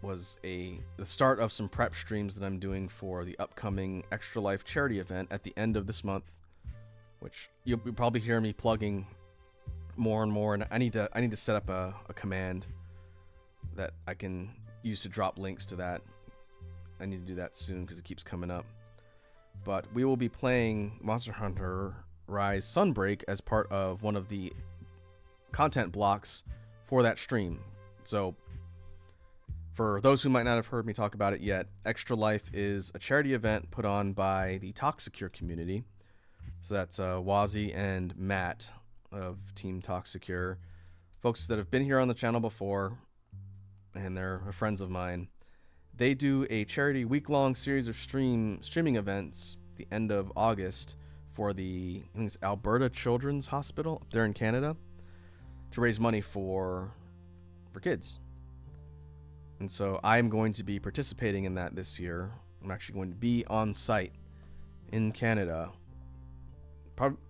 S1: was the start of some prep streams that I'm doing for the upcoming Extra Life charity event at the end of this month which you'll probably hear me plugging more and more. And I need to set up a command that I can use to drop links to that. I need to do that soon because it keeps coming up. But we will be playing Monster Hunter Rise Sunbreak as part of one of the content blocks for that stream. So for those who might not have heard me talk about it yet, Extra Life is a charity event put on by the Toxicure community. So that's Wazzy and Matt of Team Toxicure, folks that have been here on the channel before, and they're friends of mine. They do a charity week-long series of streaming events at the end of August for the, I think it's Alberta Children's Hospital up there in Canada, to raise money for kids. And so I'm going to be participating in that this year. I'm actually going to be on site in Canada.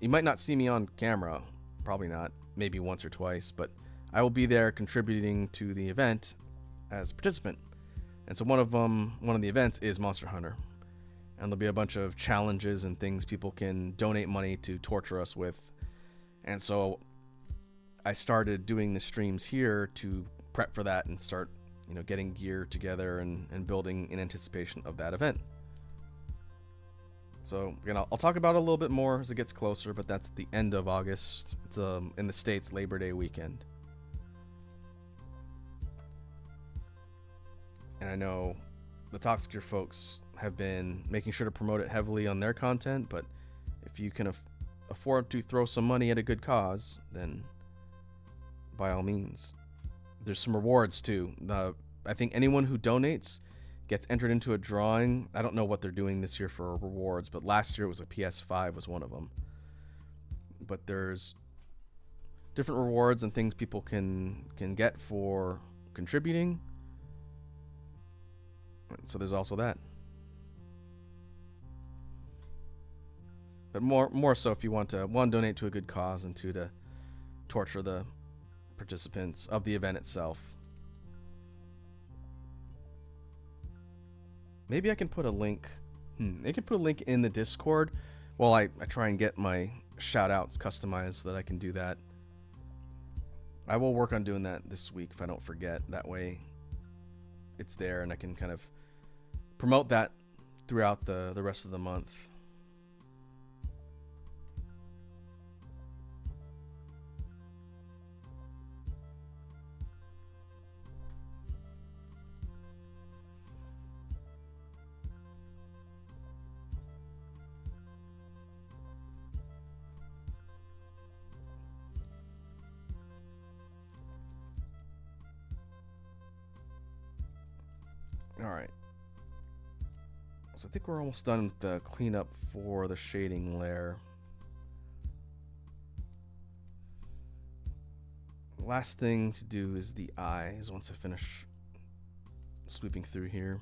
S1: You might not see me on camera, probably not, maybe once or twice, but I will be there contributing to the event as a participant. And so one of the events is Monster Hunter, and there'll be a bunch of challenges and things people can donate money to torture us with. And so I started doing the streams here to prep for that and start, getting gear together and building in anticipation of that event. So again, I'll talk about it a little bit more as it gets closer, but that's the end of August. It's in the States, Labor Day weekend. And I know the Toxicure folks have been making sure to promote it heavily on their content, but if you can afford to throw some money at a good cause, then by all means. There's some rewards too. I think anyone who donates gets entered into a drawing. I don't know what they're doing this year for rewards, but last year it was a PS5 was one of them. But there's different rewards and things people can get for contributing. So there's also that. But more so if you want to, one, donate to a good cause, and two, to torture the participants of the event itself. Maybe I can put a link. I can put a link in the Discord while I try and get my shout outs customized so that I can do that. I will work on doing that this week if I don't forget. That way it's there and I can kind of promote that throughout the rest of the month. All right. So I think we're almost done with the cleanup for the shading layer. Last thing to do is the eyes once I finish sweeping through here.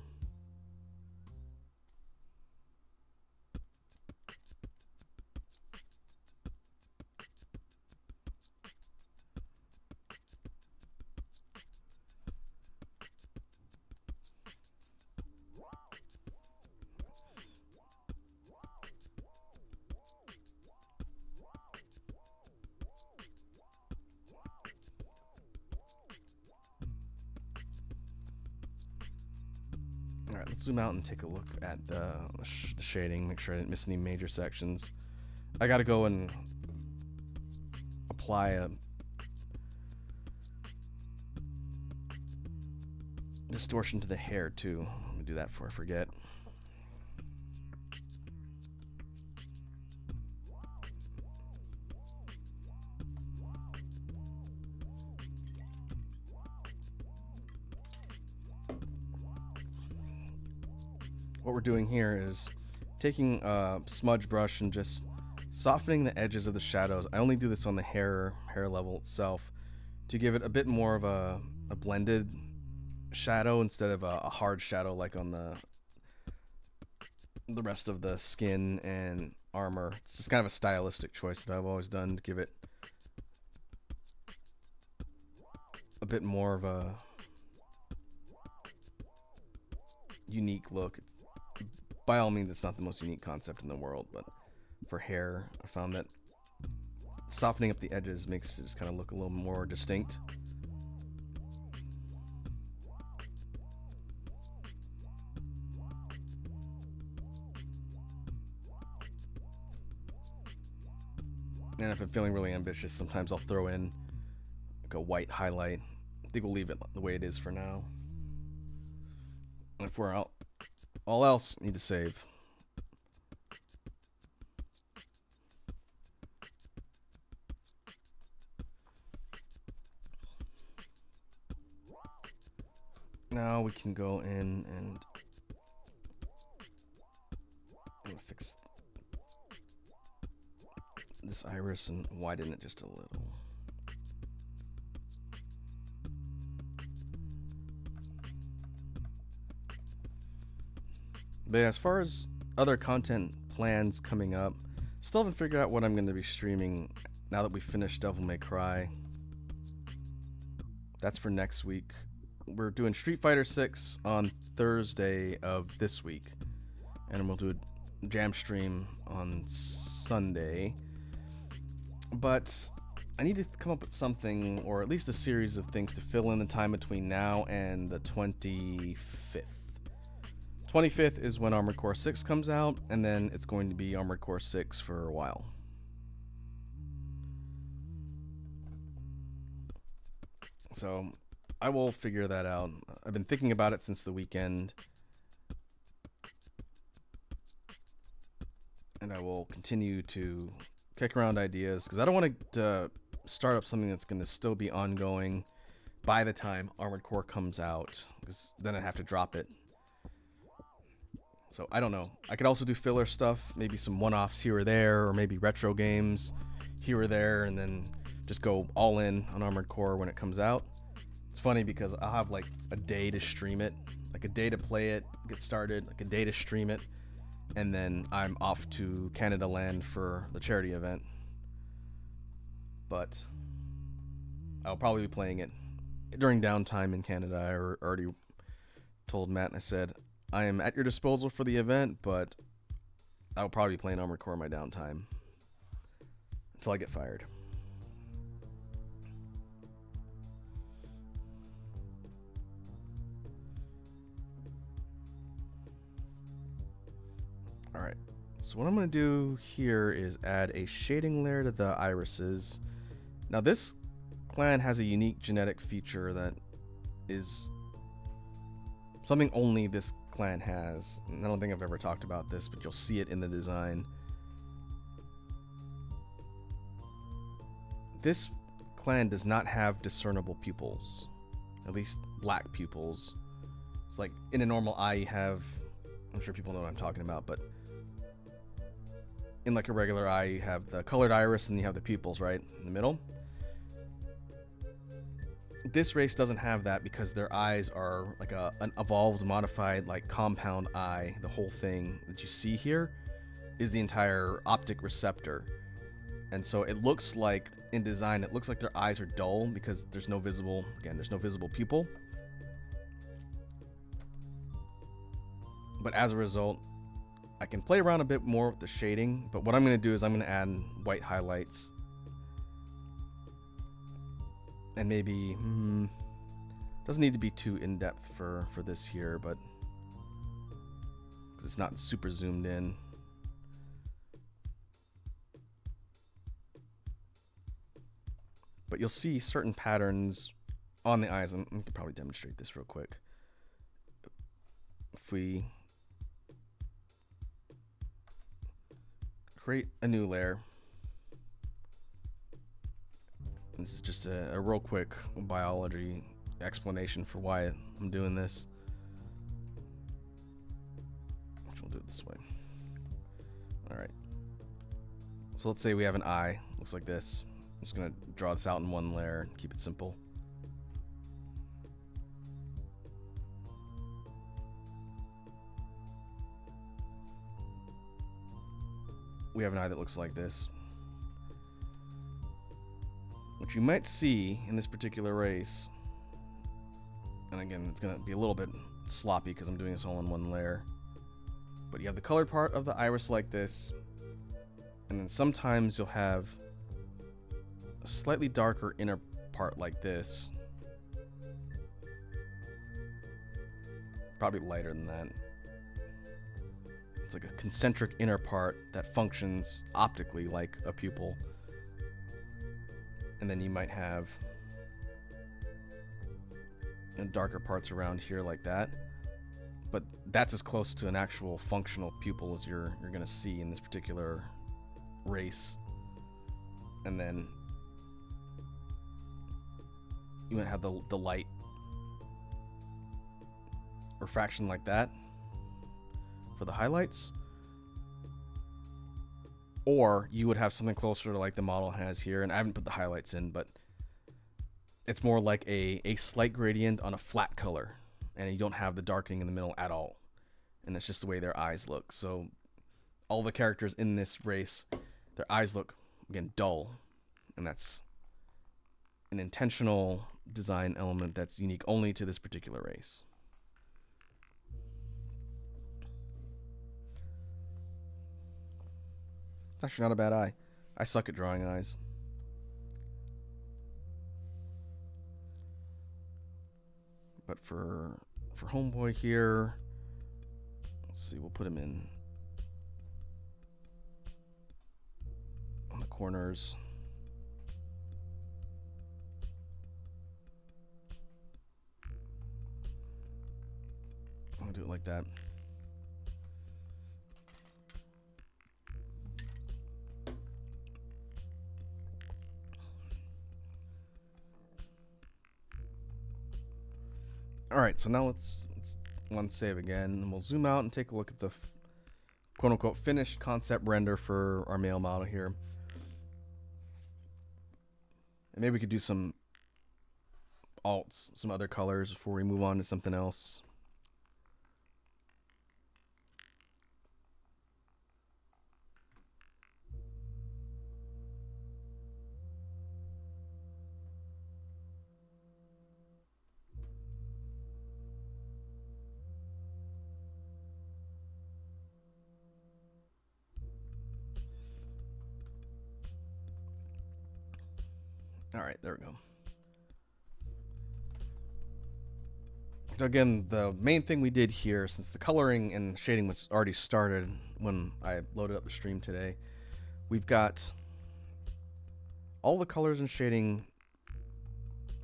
S1: Alright, let's zoom out and take a look at the shading, make sure I didn't miss any major sections. I gotta go and apply a distortion to the hair too. Let me do that before I forget. What we're doing here is taking a smudge brush and just softening the edges of the shadows. I only do this on the hair level itself to give it a bit more of a blended shadow instead of a hard shadow like on the rest of the skin and armor. It's just kind of a stylistic choice that I've always done to give it a bit more of a unique look. By all means, it's not the most unique concept in the world, but for hair, I found that softening up the edges makes it just kind of look a little more distinct. And if I'm feeling really ambitious, sometimes I'll throw in like a white highlight. I think we'll leave it the way it is for now. And if we're out, all else, need to save. Now we can go in and fix this iris and widen it just a little. But yeah, as far as other content plans coming up, still haven't figured out what I'm going to be streaming now that we finished Devil May Cry. That's for next week. We're doing Street Fighter 6 on Thursday of this week, and we'll do a jam stream on Sunday. But I need to come up with something, or at least a series of things to fill in the time between now and the 25th. 25th is when Armored Core 6 comes out, and then it's going to be Armored Core 6 for a while. So I will figure that out. I've been thinking about it since the weekend, and I will continue to kick around ideas because I don't want to start up something that's going to still be ongoing by the time Armored Core comes out, because then I'd have to drop it. So I don't know. I could also do filler stuff, maybe some one-offs here or there, or maybe retro games here or there, and then just go all in on Armored Core when it comes out. It's funny because I'll have like a day to stream it, like a day to play it, get started, like a day to stream it, and then I'm off to Canada Land for the charity event. But I'll probably be playing it during downtime in Canada. I already told Matt, and I said, I am at your disposal for the event, but I'll probably be playing Armored Core in my downtime until I get fired. Alright, so what I'm going to do here is add a shading layer to the irises. Now this clan has a unique genetic feature that is something only this clan has. And I don't think I've ever talked about this, but you'll see it in the design. This clan does not have discernible pupils, at least black pupils. It's like in a normal eye you have, I'm sure people know what I'm talking about, but in like a regular eye you have the colored iris and you have the pupils right in the middle. This race doesn't have that because their eyes are like an evolved, modified, like compound eye. The whole thing that you see here is the entire optic receptor. And so it looks like, in design, it looks like their eyes are dull because there's no visible pupil. But as a result, I can play around a bit more with the shading. But what I'm going to do is I'm going to add white highlights. And maybe, doesn't need to be too in-depth for this here, but it's not super zoomed in. But you'll see certain patterns on the eyes, and we can probably demonstrate this real quick. If we create a new layer, this is just a real quick biology explanation for why I'm doing this. We'll do it this way. Alright. So let's say we have an eye. Looks like this. I'm just going to draw this out in one layer and keep it simple. We have an eye that looks like this. What you might see in this particular race, and again, it's going to be a little bit sloppy because I'm doing this all in one layer, but you have the colored part of the iris like this, and then sometimes you'll have a slightly darker inner part like this. Probably lighter than that. It's like a concentric inner part that functions optically like a pupil. And then you might have darker parts around here like that. But that's as close to an actual functional pupil as you're going to see in this particular race. And then you might have the light refraction like that for the highlights. Or you would have something closer to like the model has here. And I haven't put the highlights in, but it's more like a slight gradient on a flat color. And you don't have the darkening in the middle at all. And it's just the way their eyes look. So all the characters in this race, their eyes look, again, dull. And that's an intentional design element that's unique only to this particular race. It's actually not a bad eye. I suck at drawing eyes. But for Homeboy here, let's see, we'll put him in on the corners. I'll do it like that. All right, so now let's one save again, and we'll zoom out and take a look at the quote-unquote finished concept render for our male model here. And maybe we could do some alts, some other colors before we move on to something else. All right, there we go. So again, the main thing we did here, since the coloring and shading was already started when I loaded up the stream today, we've got all the colors and shading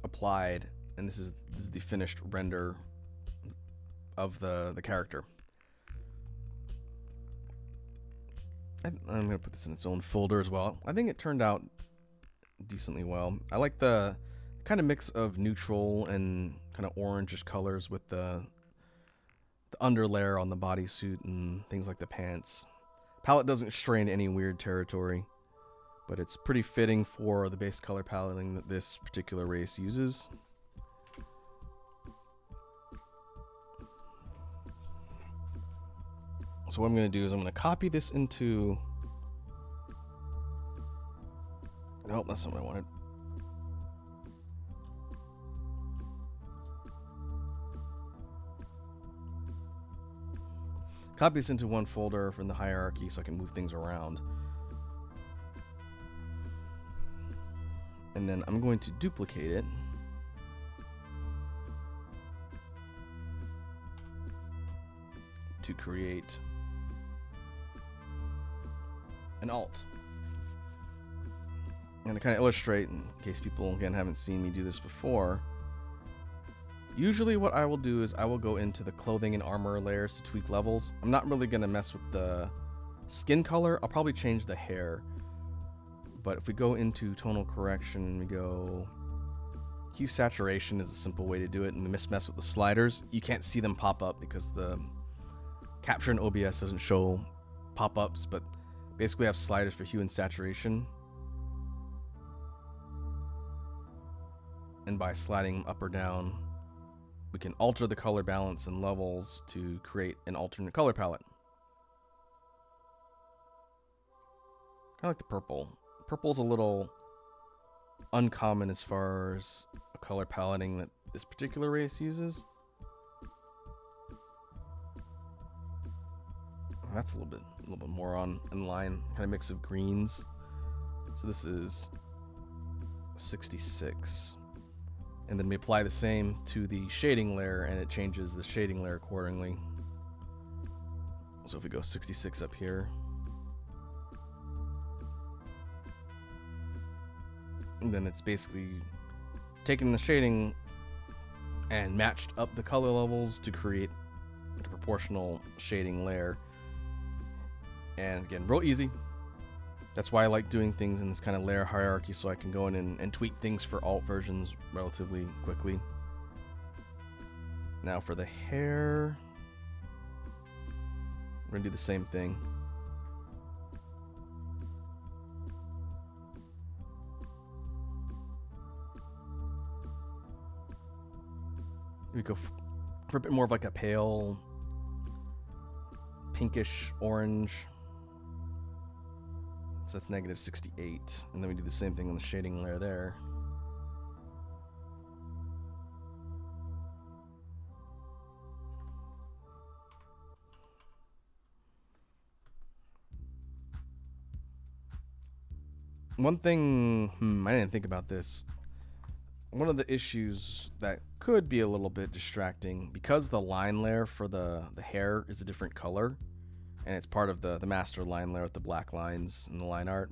S1: applied, and this is the finished render of the character. I'm gonna put this in its own folder as well. I think it turned out decently well. I like the kind of mix of neutral and kind of orangish colors with the underlayer on the bodysuit and things like the pants. Palette doesn't stray into any weird territory, but it's pretty fitting for the base color paletting that this particular race uses. So what I'm going to do is I'm going to copy this into... Nope, that's not what I wanted. Copy this into one folder from the hierarchy so I can move things around. And then I'm going to duplicate it. To create an alt. And to kind of illustrate, in case people, again, haven't seen me do this before, usually what I will do is I will go into the clothing and armor layers to tweak levels. I'm not really going to mess with the skin color. I'll probably change the hair. But if we go into tonal correction, we go hue saturation is a simple way to do it, and we mess with the sliders. You can't see them pop up because the capture in OBS doesn't show pop-ups, but basically we have sliders for hue and saturation. And by sliding up or down, we can alter the color balance and levels to create an alternate color palette. Kind of like the purple. Purple's a little uncommon as far as a color paletting that this particular race uses. That's a little bit more in line, kind of mix of greens. So this is 66. And then we apply the same to the shading layer, and it changes the shading layer accordingly. So if we go 66 up here, and then it's basically taking the shading and matched up the color levels to create a proportional shading layer. And again, real easy. That's why I like doing things in this kind of layer hierarchy, so I can go in and tweak things for alt versions relatively quickly. Now for the hair, we're going to do the same thing. We go for a bit more of like a pale pinkish orange. So that's negative 68. And then we do the same thing on the shading layer there. One thing, I didn't think about this. One of the issues that could be a little bit distracting, because the line layer for the hair is a different color, and it's part of the master line layer with the black lines and the line art.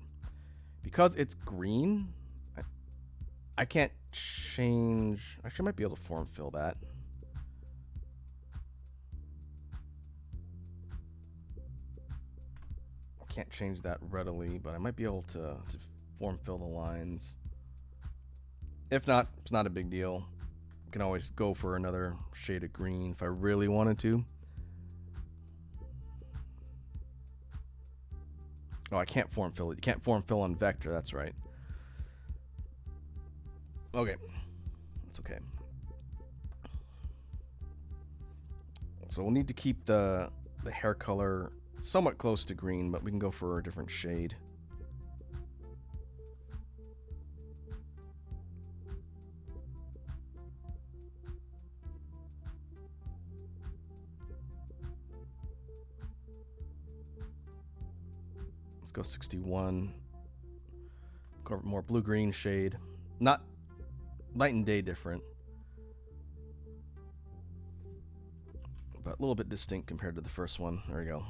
S1: Because it's green, I can't change. Actually, I might be able to form fill that. I can't change that readily, but I might be able to form fill the lines. If not, it's not a big deal. I can always go for another shade of green if I really wanted to. Oh, I can't form fill it. You can't form fill on vector, that's right. Okay. That's okay. So we'll need to keep the hair color somewhat close to green, but we can go for a different shade. Let's go 61. Go more blue-green shade. Not night and day different, but a little bit distinct compared to the first one. There we go.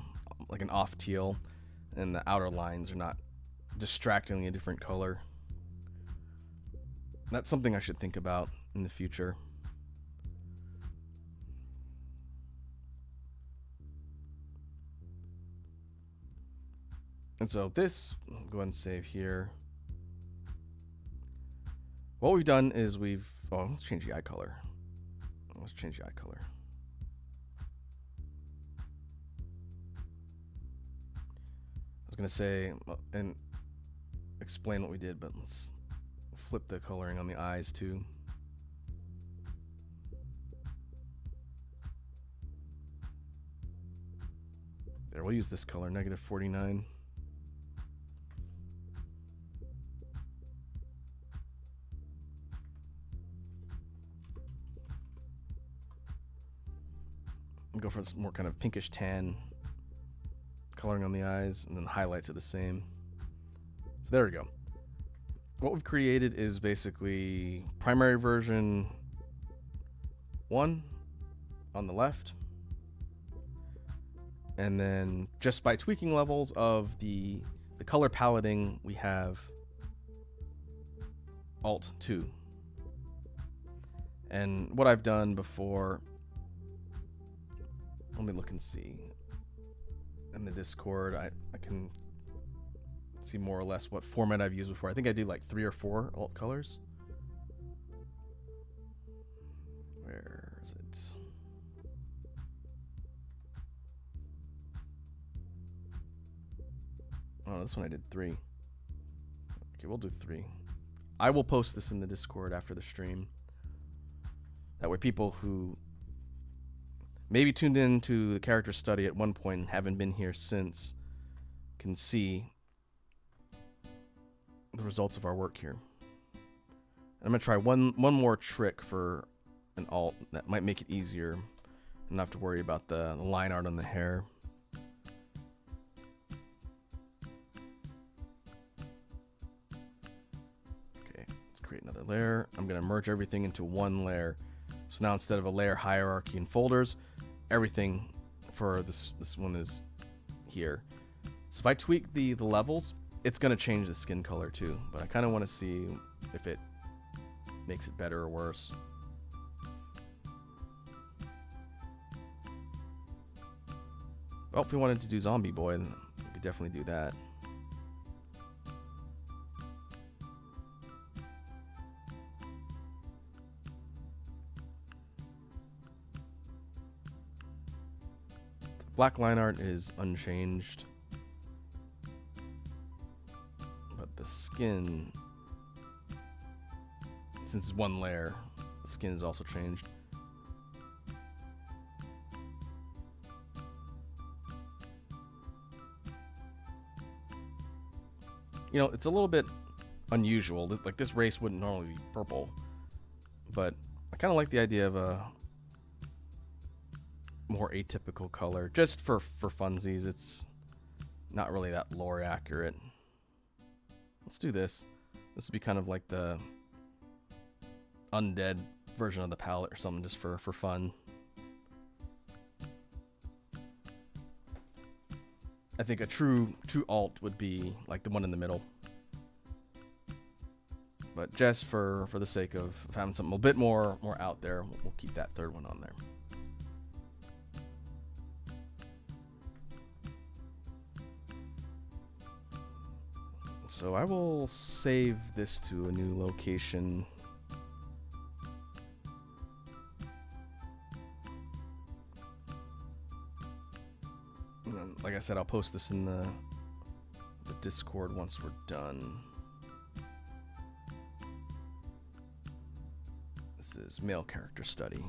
S1: Like an off teal, and the outer lines are not distractingly a different color. That's something I should think about in the future. And so this, I'll go ahead and save here. What we've done is let's change the eye color. Let's change the eye color. I was going to say, and explain what we did, but let's flip the coloring on the eyes too. There, we'll use this color, negative 49. Go for this more kind of pinkish tan coloring on the eyes, and then the highlights are the same. So there we go. What we've created is basically primary version 1 on the left, and then just by tweaking levels of the color paletting, we have Alt 2. And what I've done before, let me look and see. In the Discord, I can see more or less what format I've used before. I think I do like 3 or 4 alt colors. Where is it? Oh, this one I did 3. Okay, we'll do 3. I will post this in the Discord after the stream. That way people who maybe tuned in to the character study at one point and haven't been here since can see the results of our work here. I'm going to try one more trick for an alt that might make it easier and not have to worry about the line art on the hair. create another layer. I'm going to merge everything into one layer. So now instead of a layer hierarchy and folders, everything for this one is here. So if I tweak the levels, it's going to change the skin color too. But I kind of want to see if it makes it better or worse. Well, if we wanted to do Zombie Boy, then we could definitely do that. Black line art is unchanged, but the skin, since it's one layer, the skin is also changed. You know, it's a little bit unusual. Like, this race wouldn't normally be purple, but I kind of like the idea of a more atypical color, just for funsies. It's not really that lore accurate. Let's do this. This would be kind of like the undead version of the palette or something, just for fun. I think a true alt would be like the one in the middle. But just for the sake of having something a bit more out there, we'll keep that third one on there. So I will save this to a new location. And like I said, I'll post this in the Discord once we're done. This is male character study.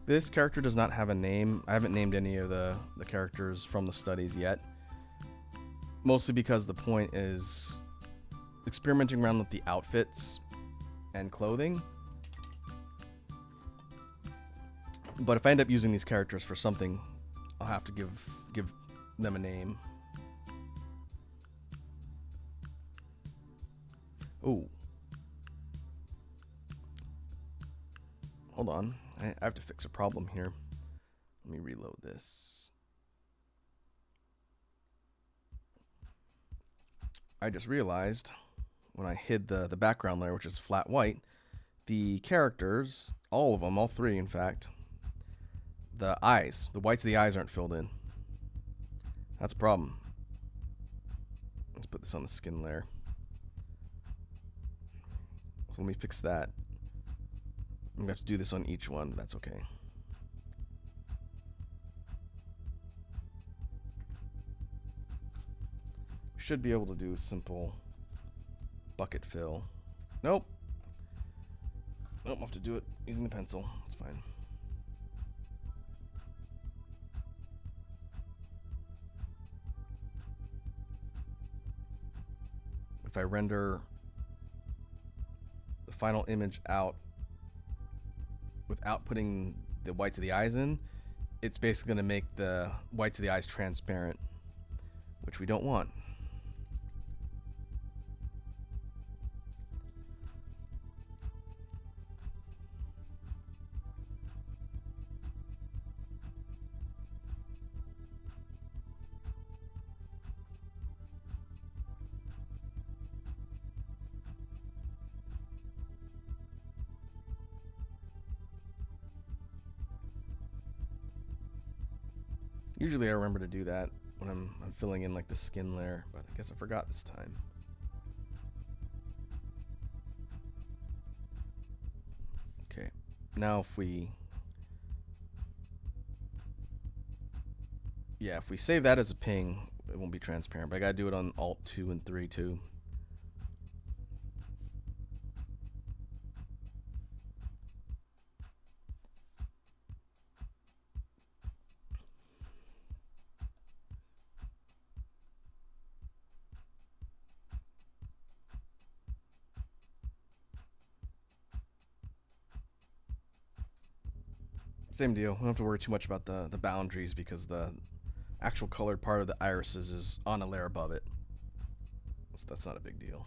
S1: This character does not have a name. I haven't named any of the characters from the studies yet. Mostly because the point is experimenting around with the outfits and clothing. But if I end up using these characters for something, I'll have to give them a name. Oh. Hold on. I have to fix a problem here. Let me reload this. I just realized when I hid the background layer, which is flat white, the characters, all of them, all three in fact, the eyes, the whites of the eyes aren't filled in. That's a problem. Let's put this on the skin layer. So let me fix that. I'm going to have to do this on each one, but that's okay. Should be able to do a simple bucket fill. Nope. Nope, I'll have to do it using the pencil. It's fine. If I render the final image out without putting the whites of the eyes in, it's basically going to make the whites of the eyes transparent, which we don't want. Usually I remember to do that when I'm filling in like the skin layer, but I guess I forgot this time. Okay, now if we save that as a ping, it won't be transparent, but I gotta do it on Alt 2 and 3 too. Same deal. We don't have to worry too much about the boundaries because the actual colored part of the irises is on a layer above it. So that's not a big deal.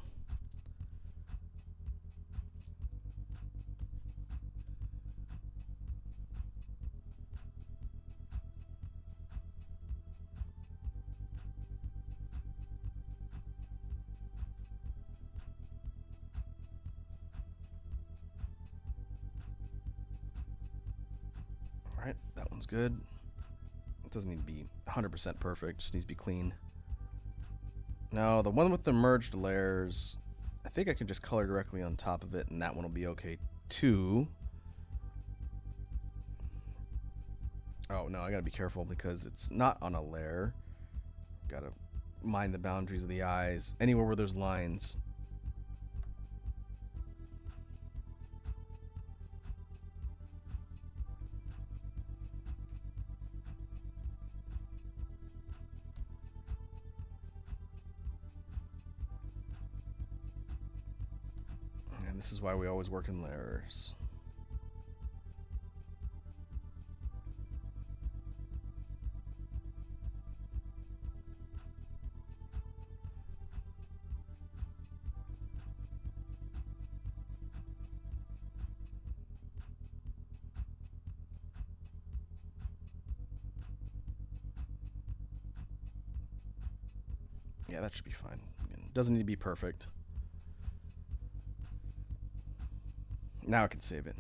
S1: Alright, that one's good. It doesn't need to be 100% perfect, just needs to be clean. Now, the one with the merged layers, I think I can just color directly on top of it, and that one will be okay too. Oh, no, I gotta be careful because it's not on a layer. Gotta mind the boundaries of the eyes. Anywhere where there's lines. And this is why we always work in layers. Yeah, that should be fine. Again, doesn't need to be perfect. Now I can save it.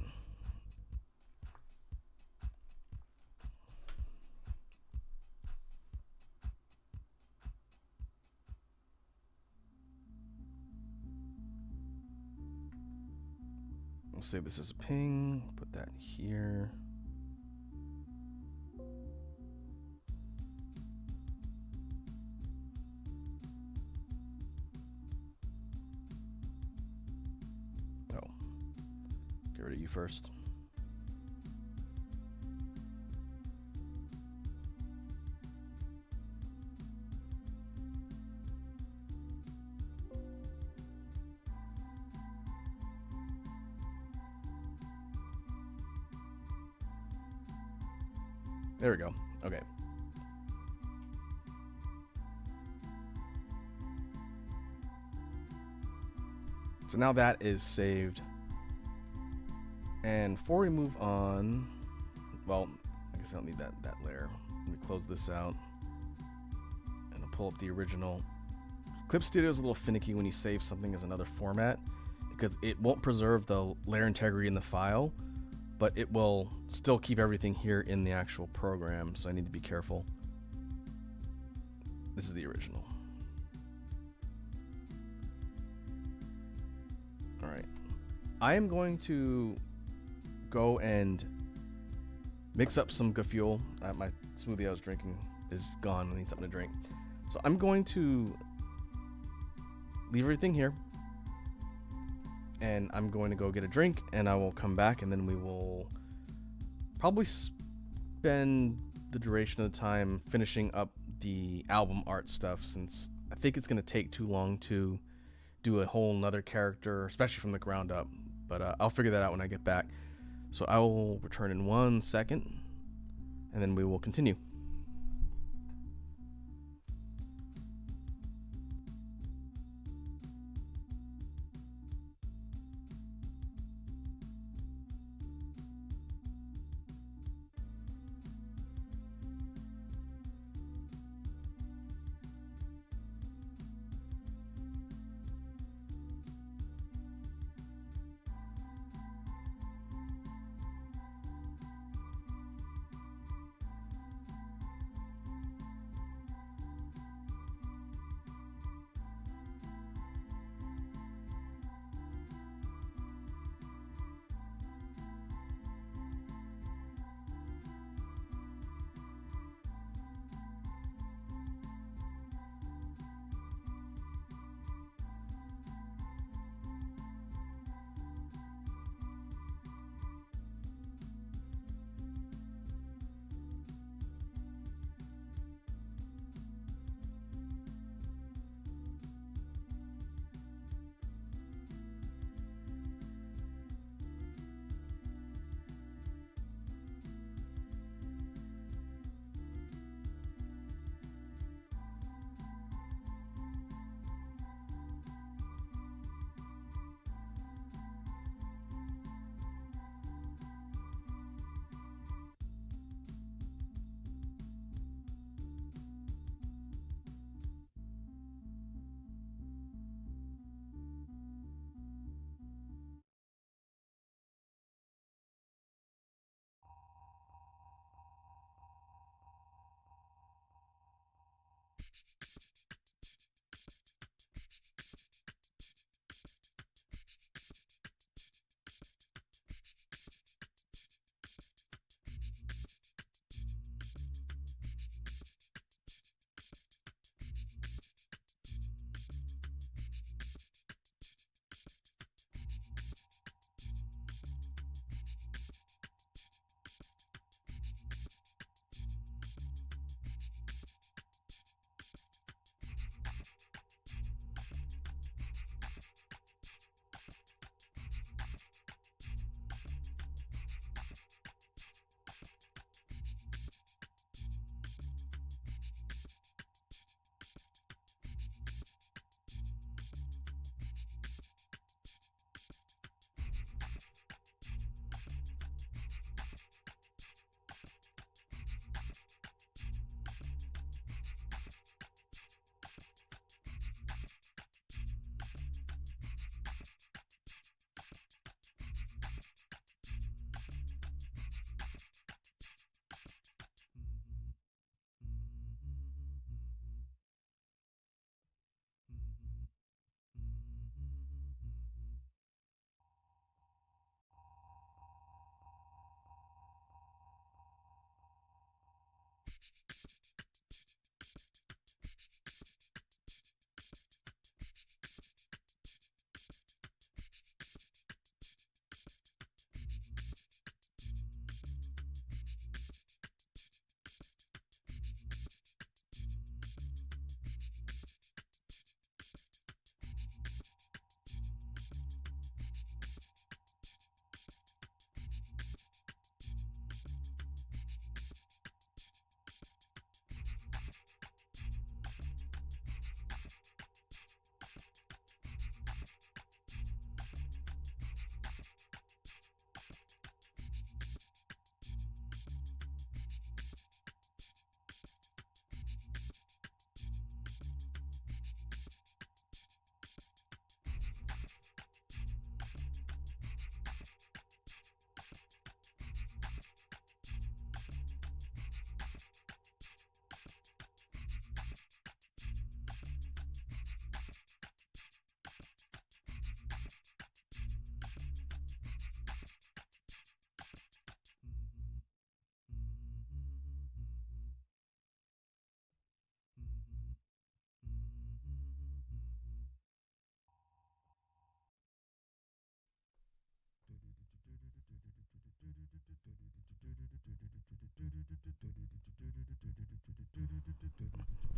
S1: We'll save this as a ping, put that here. Oh, get rid of you first. There we go. Okay. So now that is saved. And before we move on, well, I guess I don't need that layer. Let me close this out. And I'll pull up the original. Clip Studio is a little finicky when you save something as another format because it won't preserve the layer integrity in the file, but it will still keep everything here in the actual program, so I need to be careful. This is the original. All right. I am going to go and mix up some Fuel. My smoothie I was drinking is gone. I need something to drink. So I'm going to leave everything here, and I'm going to go get a drink, and I will come back, and then we will probably spend the duration of the time finishing up the album art stuff, since I think it's going to take too long to do a whole nother character, especially from the ground up. But I'll figure that out when I get back. So I will return in 1 second, and then we will continue.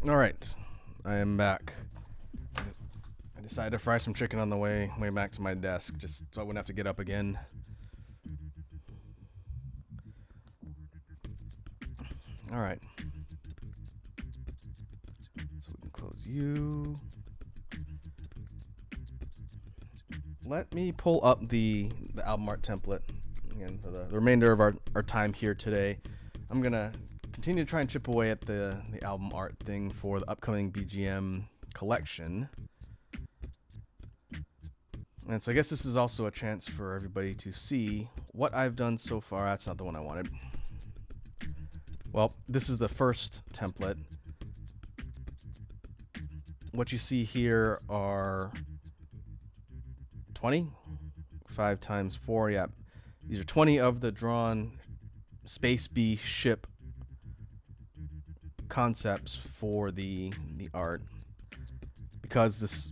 S1: All right, I am back. I decided to fry some chicken on the way back to my desk, just so I wouldn't have to get up again. All right. So we can close you. Let me pull up the album art template again for the remainder of our time here today. I'm gonna continue to try and chip away at the album art thing for the upcoming BGM collection. And so I guess this is also a chance for everybody to see what I've done so far. That's not the one I wanted. Well, this is the first template. What you see here are 20? 5 times 4, yeah. These are 20 of the drawn Space Bee ship concepts for the art. Because this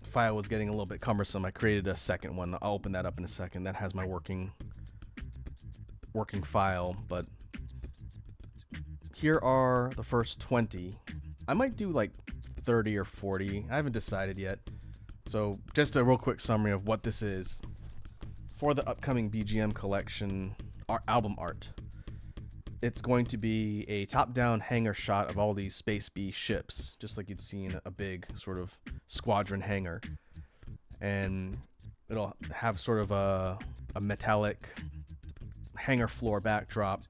S1: file was getting a little bit cumbersome, I created a second one. I'll open that up in a second. That has my working file, but here are the first 20. I might do like 30 or 40. I haven't decided yet. So just a real quick summary of what this is for the upcoming BGM collection album art. It's going to be a top-down hangar shot of all these Space Bee ships, just like you'd see in a big sort of squadron hangar. And it'll have sort of a metallic hangar floor backdrop,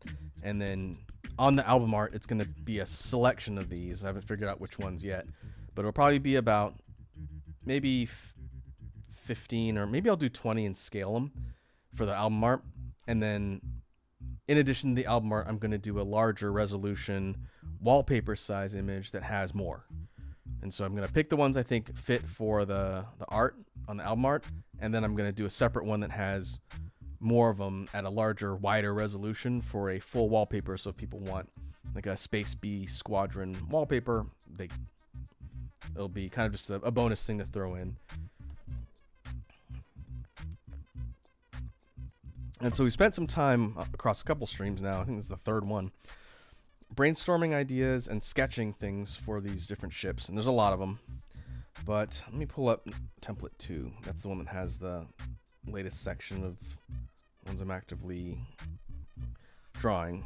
S1: and then on the album art, it's going to be a selection of these. I haven't figured out which ones yet, but it'll probably be about maybe 15, or maybe I'll do 20 and scale them for the album art. And then in addition to the album art, I'm going to do a larger resolution wallpaper size image that has more. And so I'm going to pick the ones I think fit for the art on the album art, and then I'm going to do a separate one that has more of them at a larger, wider resolution for a full wallpaper. So if people want like a Space Bee squadron wallpaper, it'll be kind of just a bonus thing to throw in. And so we spent some time across a couple streams now, I think this is the third one, brainstorming ideas and sketching things for these different ships. And there's a lot of them. But let me pull up template 2. That's the one that has the latest section of ones I'm actively drawing.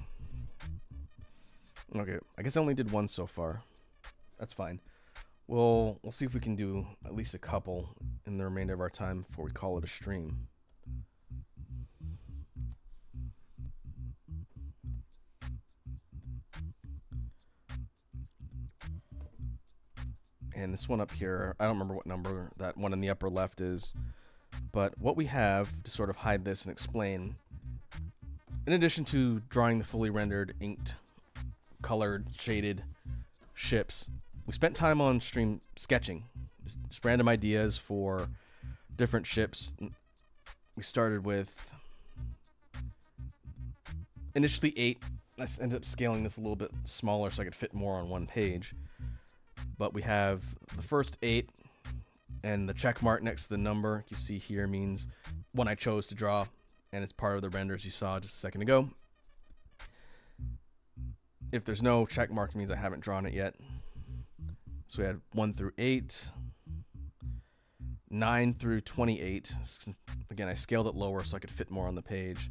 S1: Okay, I guess I only did one so far. That's fine. We'll see if we can do at least a couple in the remainder of our time before we call it a stream. And this one up here, I don't remember what number that one in the upper left is, but what we have to sort of hide this and explain, in addition to drawing the fully rendered, inked, colored, shaded ships, we spent time on stream sketching, just random ideas for different ships. We started with initially 8. I ended up scaling this a little bit smaller so I could fit more on one page. But we have the first 8, and the check mark next to the number you see here means one I chose to draw, and it's part of the renders you saw just a second ago. If there's no check mark, it means I haven't drawn it yet. So we had 1 through 8, 9 through 28. Again, I scaled it lower so I could fit more on the page.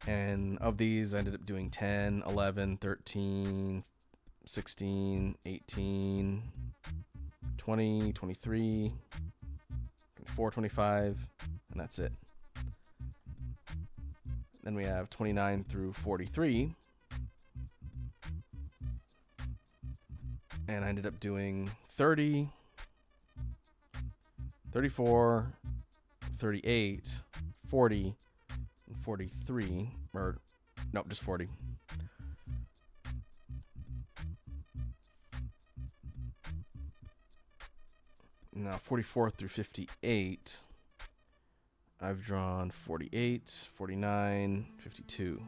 S1: And of these, I ended up doing 10, 11, 13, 16, 18, 20, 23, 24, 25, and that's it. Then we have 29 through 43. And I ended up doing 30, 34, 38, 40, and 43. Or, nope, just 40. Now 44 through 58, I've drawn 48, 49, 52.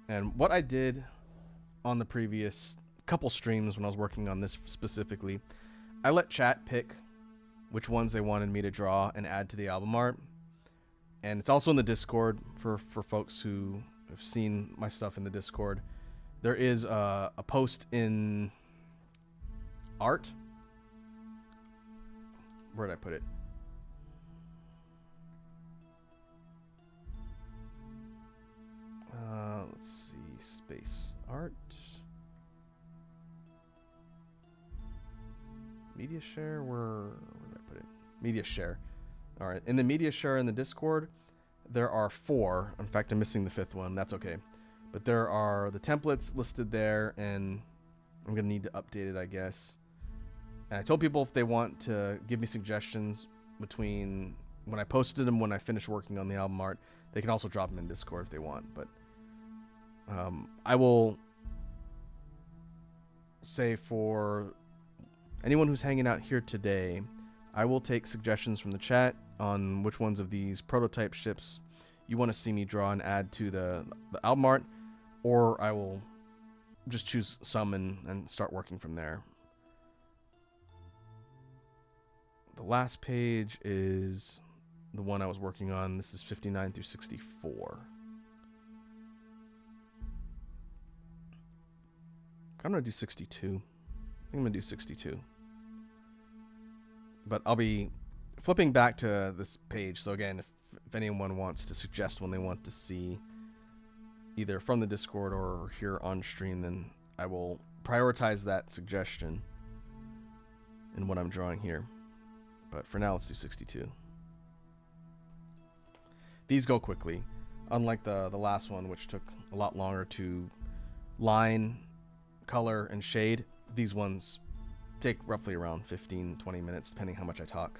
S1: And what I did on the previous couple streams when I was working on this specifically, I let chat pick which ones they wanted me to draw and add to the album art. And it's also in the Discord for folks who have seen my stuff in the Discord. There is a post in art. Where did I put it? Let's see. Space art. Media share. Where did I put it? Media share. All right. In the media share in the Discord, there are 4. In fact, I'm missing the 5th one. That's okay. But there are the templates listed there, and I'm going to need to update it, I guess. And I told people if they want to give me suggestions between when I posted them, when I finished working on the album art, they can also drop them in Discord if they want. But I will say for anyone who's hanging out here today, I will take suggestions from the chat on which ones of these prototype ships you want to see me draw and add to the album art, or I will just choose some and start working from there. The last page is the one I was working on. This is 59 through 64. I'm going to do 62. I think I'm going to do 62. But I'll be flipping back to this page. So again, if anyone wants to suggest when they want to see either from the Discord or here on stream, then I will prioritize that suggestion in what I'm drawing here. But for now, let's do 62. These go quickly, unlike the last one, which took a lot longer to line, color, and shade. These ones take roughly around 15-20 minutes, depending how much I talk.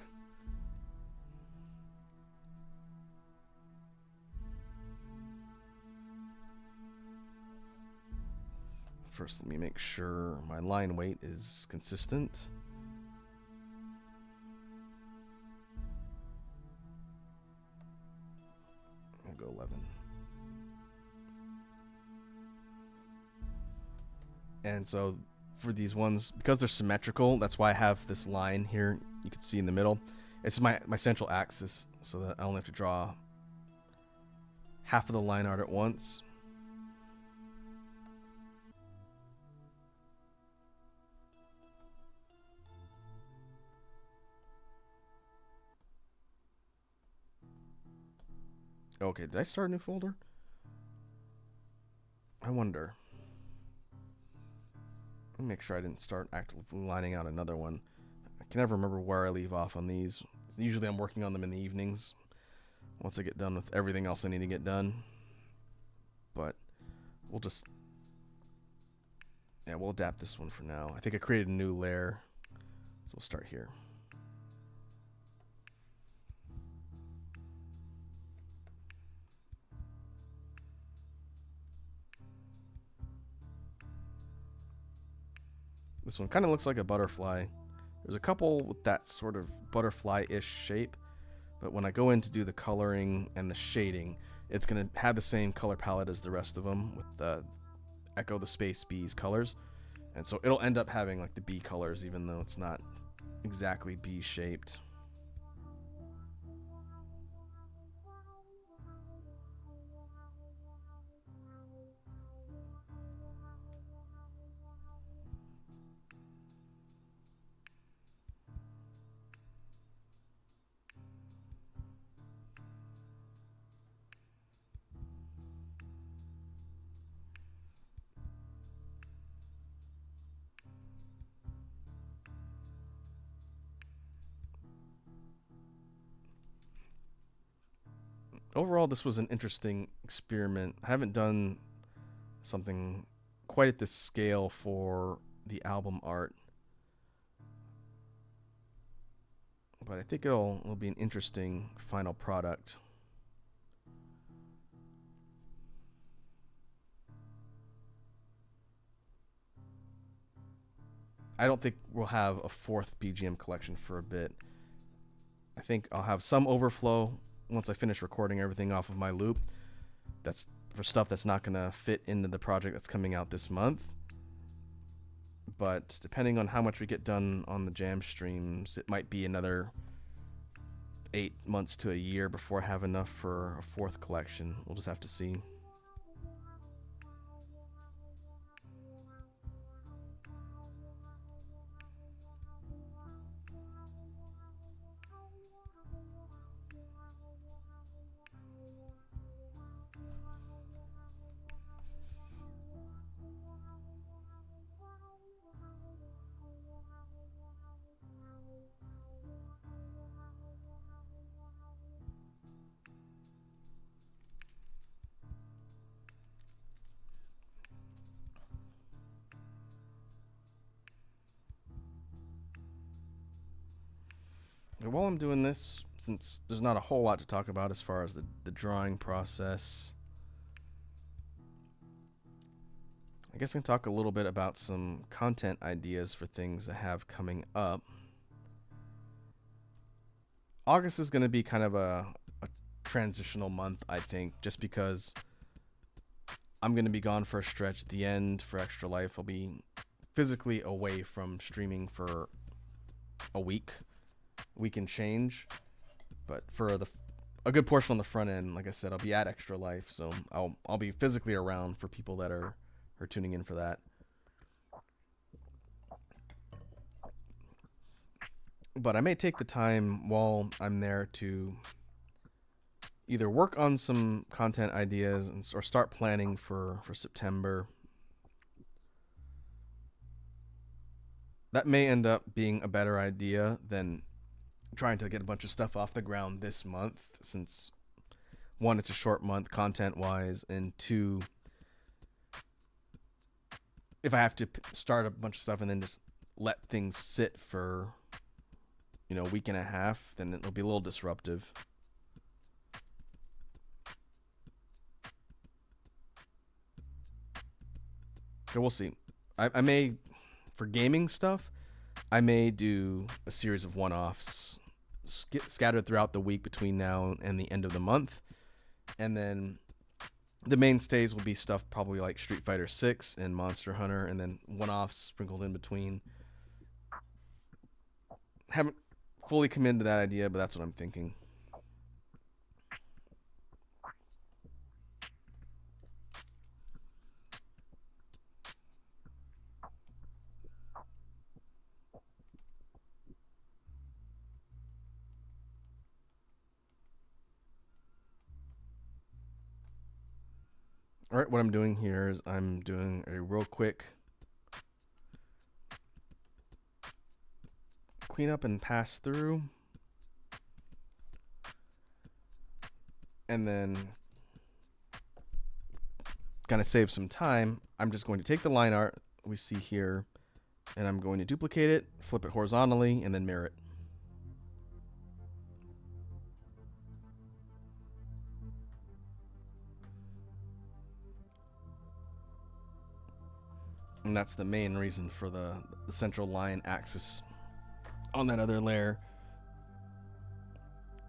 S1: First, let me make sure my line weight is consistent. I'll go 11. And so for these ones, because they're symmetrical, that's why I have this line here you can see in the middle. It's my central axis, so that I only have to draw half of the line art at once. Okay, did I start a new folder? I wonder. Let me make sure I didn't start actively lining out another one. I can never remember where I leave off on these. Usually I'm working on them in the evenings once I get done with everything else I need to get done. But we'll just... yeah, we'll adapt this one for now. I think I created a new layer, so we'll start here. This one kind of looks like a butterfly. There's a couple with that sort of butterfly-ish shape, but when I go in to do the coloring and the shading, it's going to have the same color palette as the rest of them with the Echo the Space Bees colors. And so it'll end up having like the bee colors, even though it's not exactly bee-shaped. Overall, this was an interesting experiment. I haven't done something quite at this scale for the album art, but I think it'll be an interesting final product. I don't think we'll have a 4th BGM collection for a bit. I think I'll have some overflow once I finish recording everything off of my loop. That's for stuff that's not going to fit into the project that's coming out this month. But depending on how much we get done on the jam streams, it might be another 8 months to a year before I have enough for a 4th collection. We'll just have to see. But while I'm doing this, since there's not a whole lot to talk about as far as the drawing process, I guess I can talk a little bit about some content ideas for things that have coming up. August is going to be kind of a transitional month, I think, just because I'm going to be gone for a stretch at the end for Extra Life. I'll be physically away from streaming for a week and change. But for a good portion on the front end, like I said, I'll be at Extra Life, so I'll be physically around for people that are tuning in for that. But I may take the time while I'm there to either work on some content ideas or start planning for September. That may end up being a better idea than trying to get a bunch of stuff off the ground this month, since one, it's a short month content wise, and two, if I have to start a bunch of stuff and then just let things sit for a week and a half, then it'll be a little disruptive. So we'll see. I may, for gaming stuff, I may do a series of one-offs scattered throughout the week between now and the end of the month. And then the mainstays will be stuff probably like Street Fighter 6 and Monster Hunter, and then one-offs sprinkled in between. Haven't fully committed to that idea, but that's what I'm thinking. All right, what I'm doing here is I'm doing a real quick clean up and pass through. And then, kind of save some time, I'm just going to take the line art we see here, and I'm going to duplicate it, flip it horizontally, and then mirror it. And that's the main reason for the central line axis on that other layer,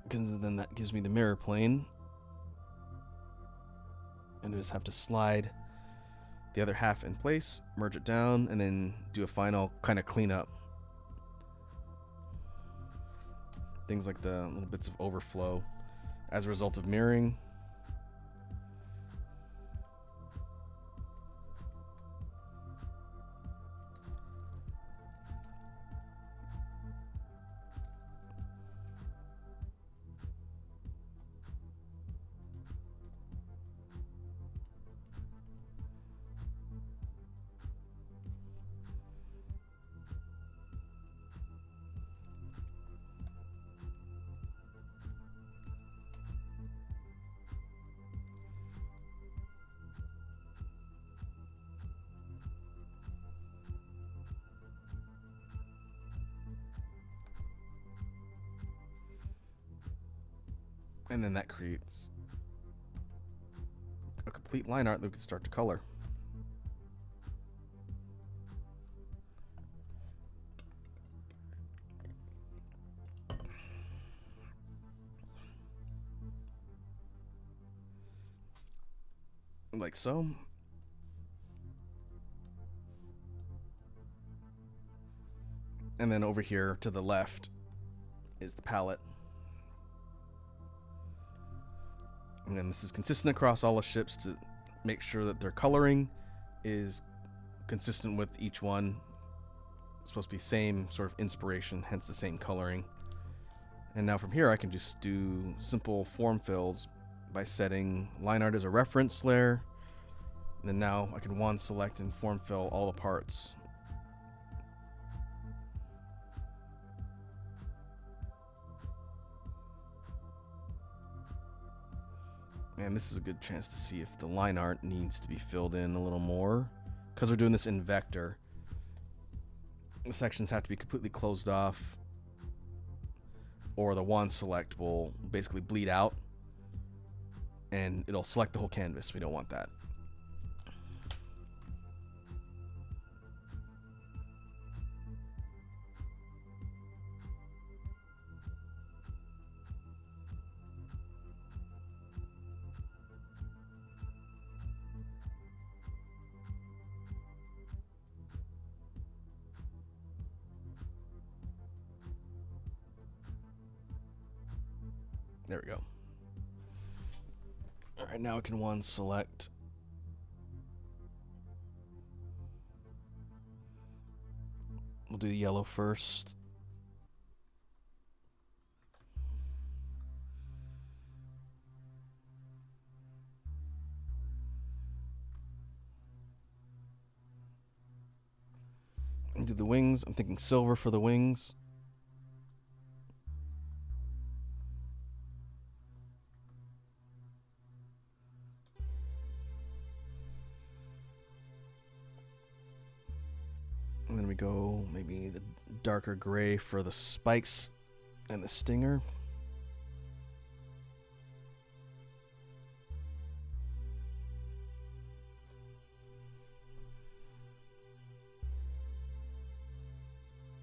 S1: because then that gives me the mirror plane. And I just have to slide the other half in place, merge it down, and then do a final kind of cleanup. Things like the little bits of overflow as a result of mirroring. And then that creates a complete line art that we can start to color. Like so. And then over here to the left is the palette. And this is consistent across all the ships to make sure that their coloring is consistent with each one. It's supposed to be same sort of inspiration, hence the same coloring. And now from here I can just do simple form fills by setting line art as a reference layer. And then now I can wand select and form fill all the parts. And this is a good chance to see if the line art needs to be filled in a little more, because we're doing this in vector. The sections have to be completely closed off, or the wand select will basically bleed out and it'll select the whole canvas. We don't want that. There we go. All right, now we can wand select. We'll do yellow first. And do the wings. I'm thinking silver for the wings. And then we go maybe the darker gray for the spikes and the stinger.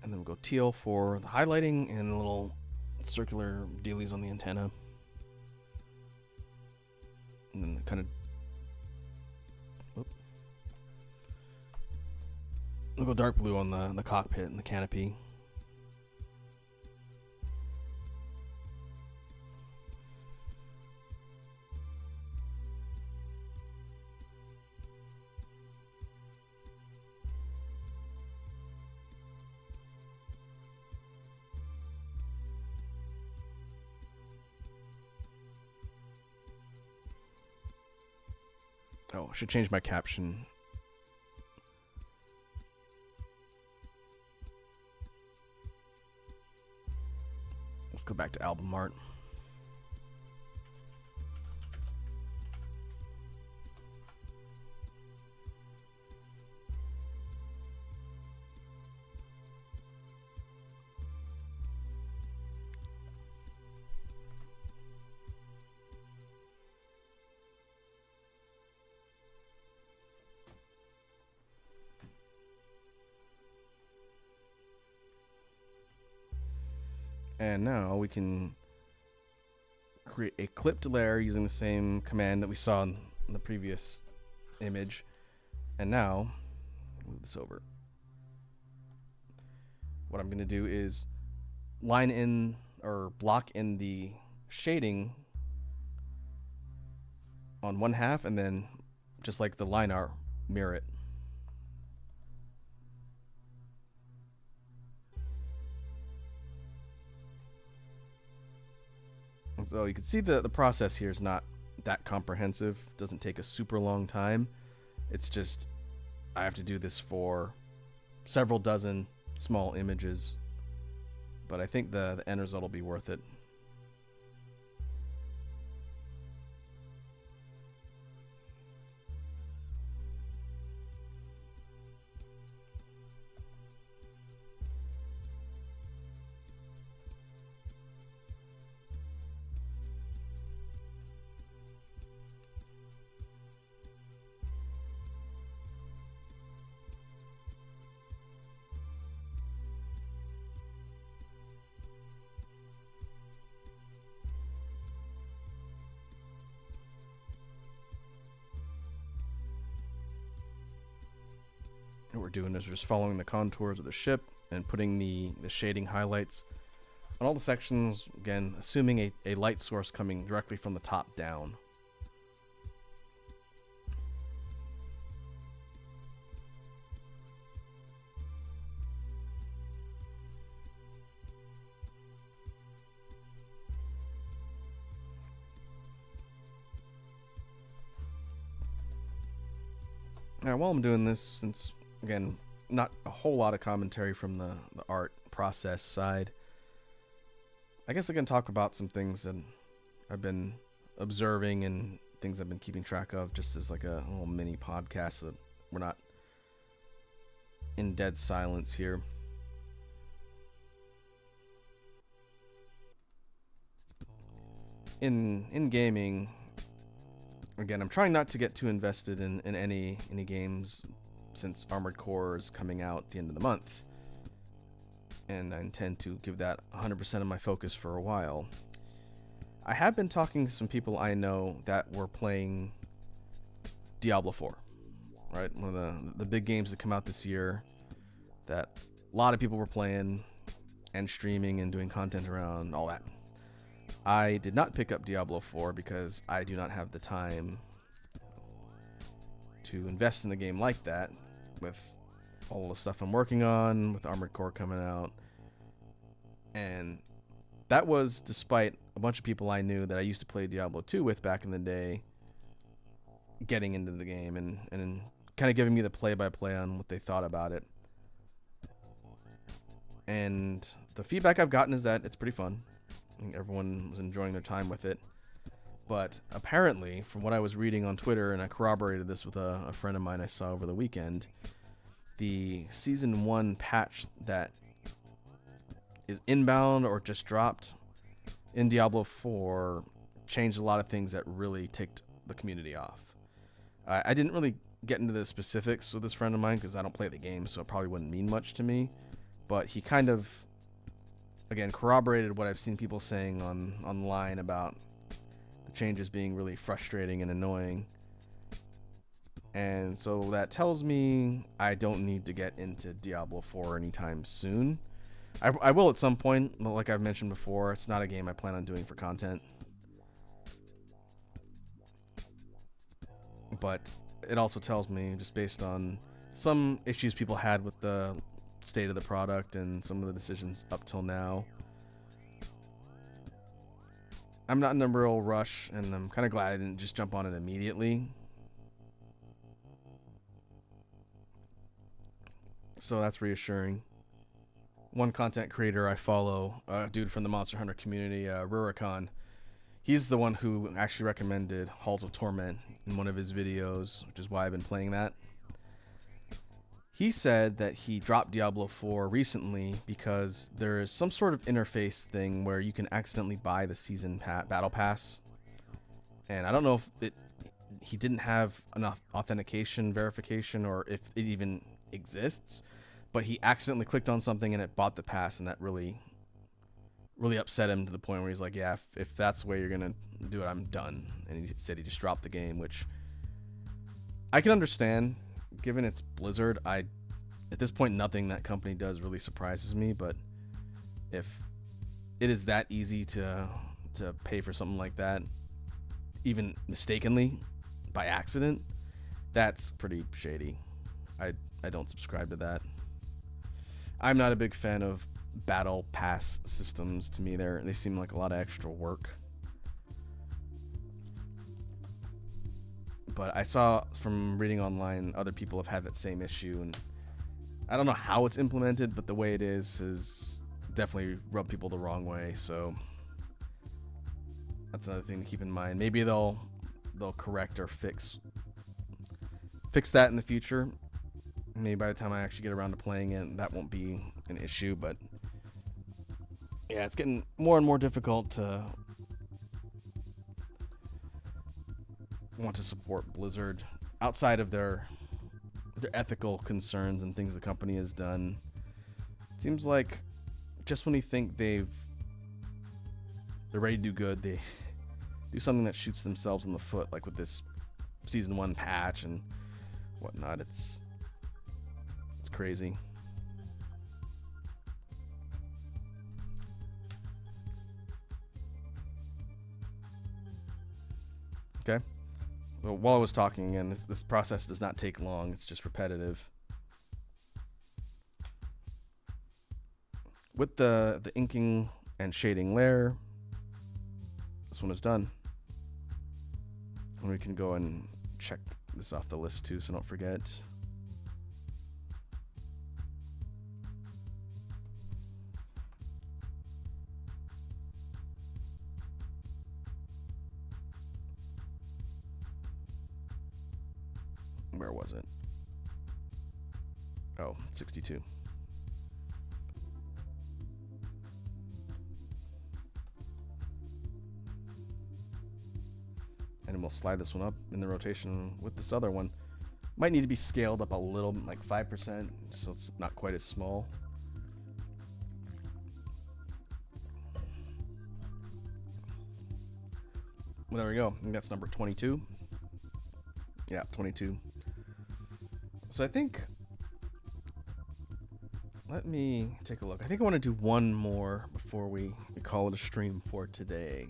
S1: And then we'll go teal for the highlighting and the little circular dealies on the antenna. And then the kind of... We'll go dark blue on the cockpit and the canopy. Oh, I should change my caption. Let's go back to album art. And now we can create a clipped layer using the same command that we saw in the previous image. And now, move this over. What I'm going to do is line in or block in the shading on one half, and then just like the line art, mirror it. So you can see the process here is not that comprehensive. It doesn't take a super long time. It's just I have to do this for several dozen small images. But I think the end result will be worth it. What we're doing is we're just following the contours of the ship and putting the shading highlights on all the sections, again, assuming a light source coming directly from the top down. Now, while I'm doing this, since, again, not a whole lot of commentary from the art process side, I guess I can talk about some things that I've been observing and things I've been keeping track of, just as like a little mini podcast so that we're not in dead silence here. in gaming, again, I'm trying not to get too invested in any games since Armored Core is coming out at the end of the month, and I intend to give that 100% of my focus for a while. I have been talking to some people I know that were playing Diablo 4, right? One of the big games that come out this year that a lot of people were playing and streaming and doing content around, all that. I did not pick up Diablo 4 because I do not have the time to invest in a game like that with all the stuff I'm working on, with Armored Core coming out. And that was despite a bunch of people I knew that I used to play Diablo 2 with back in the day getting into the game and kind of giving me the play-by-play on what they thought about it. And the feedback I've gotten is that it's pretty fun. I think everyone was enjoying their time with it. But apparently, from what I was reading on Twitter, and I corroborated this with a friend of mine I saw over the weekend, the Season 1 patch that is inbound or just dropped in Diablo 4 changed a lot of things that really ticked the community off. I didn't really get into the specifics with this friend of mine because I don't play the game, so it probably wouldn't mean much to me. But he kind of, again, corroborated what I've seen people saying online about the changes being really frustrating and annoying. And so that tells me I don't need to get into Diablo 4 anytime soon. I will at some point, but like I've mentioned before, it's not a game I plan on doing for content. But it also tells me, just based on some issues people had with the state of the product and some of the decisions up till now, I'm not in a real rush, and I'm kind of glad I didn't just jump on it immediately. So that's reassuring. One content creator I follow, a dude from the Monster Hunter community, Rurikon, he's the one who actually recommended Halls of Torment in one of his videos, which is why I've been playing that. He said that he dropped Diablo 4 recently because there is some sort of interface thing where you can accidentally buy the season battle pass. And I don't know if he didn't have enough authentication verification or if it even exists, but he accidentally clicked on something and it bought the pass, and that really upset him to the point where he's like, yeah, if that's the way you're gonna do it, I'm done. And he said he just dropped the game, which I can understand given it's Blizzard. At this point, nothing that company does really surprises me, but if it is that easy to pay for something like that, even mistakenly by accident, that's pretty shady. I don't subscribe to that. I'm not a big fan of battle pass systems. To me, they seem like a lot of extra work. But I saw from reading online, other people have had that same issue, and I don't know how it's implemented, but the way it is definitely rubbed people the wrong way. So that's another thing to keep in mind. Maybe they'll correct or fix that in the future. Maybe by the time I actually get around to playing it, that won't be an issue. But yeah, it's getting more and more difficult to want to support Blizzard outside of their ethical concerns and things the company has done. It seems like just when you think they're ready to do good, they do something that shoots themselves in the foot, like with this Season 1 patch and whatnot. It's crazy. Okay. Well, while I was talking again, this process does not take long. It's just repetitive. With the inking and shading layer, this one is done. And we can go and check this off the list too, so don't forget. Where was it? Oh, 62. and we'll slide this one up in the rotation with this other one. Might need to be scaled up a little, like 5%, so it's not quite as small. Well, there we go. I think that's number 22. Yeah, 22. So I think, let me take a look. I think I want to do one more before we call it a stream for today.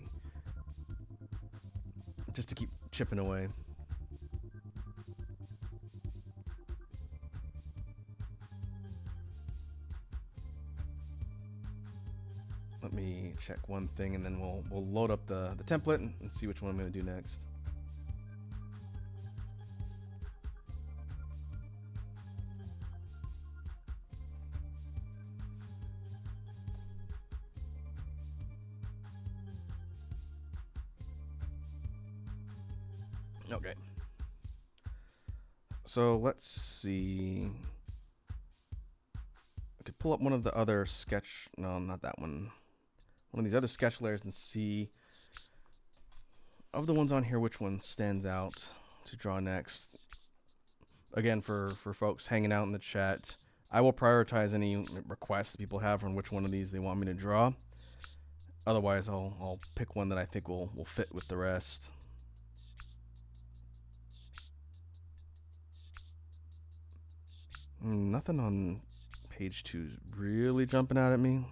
S1: Just to keep chipping away. Let me check one thing, and then we'll load up the template and see which one I'm going to do next. Okay. So let's see. I could pull up one of the other sketch. No, not that one. One of these other sketch layers and see, of the ones on here, which one stands out to draw next. Again, for folks hanging out in the chat, I will prioritize any requests that people have on which one of these they want me to draw. Otherwise, I'll pick one that I think will fit with the rest. Nothing on page 2 is really jumping out at me.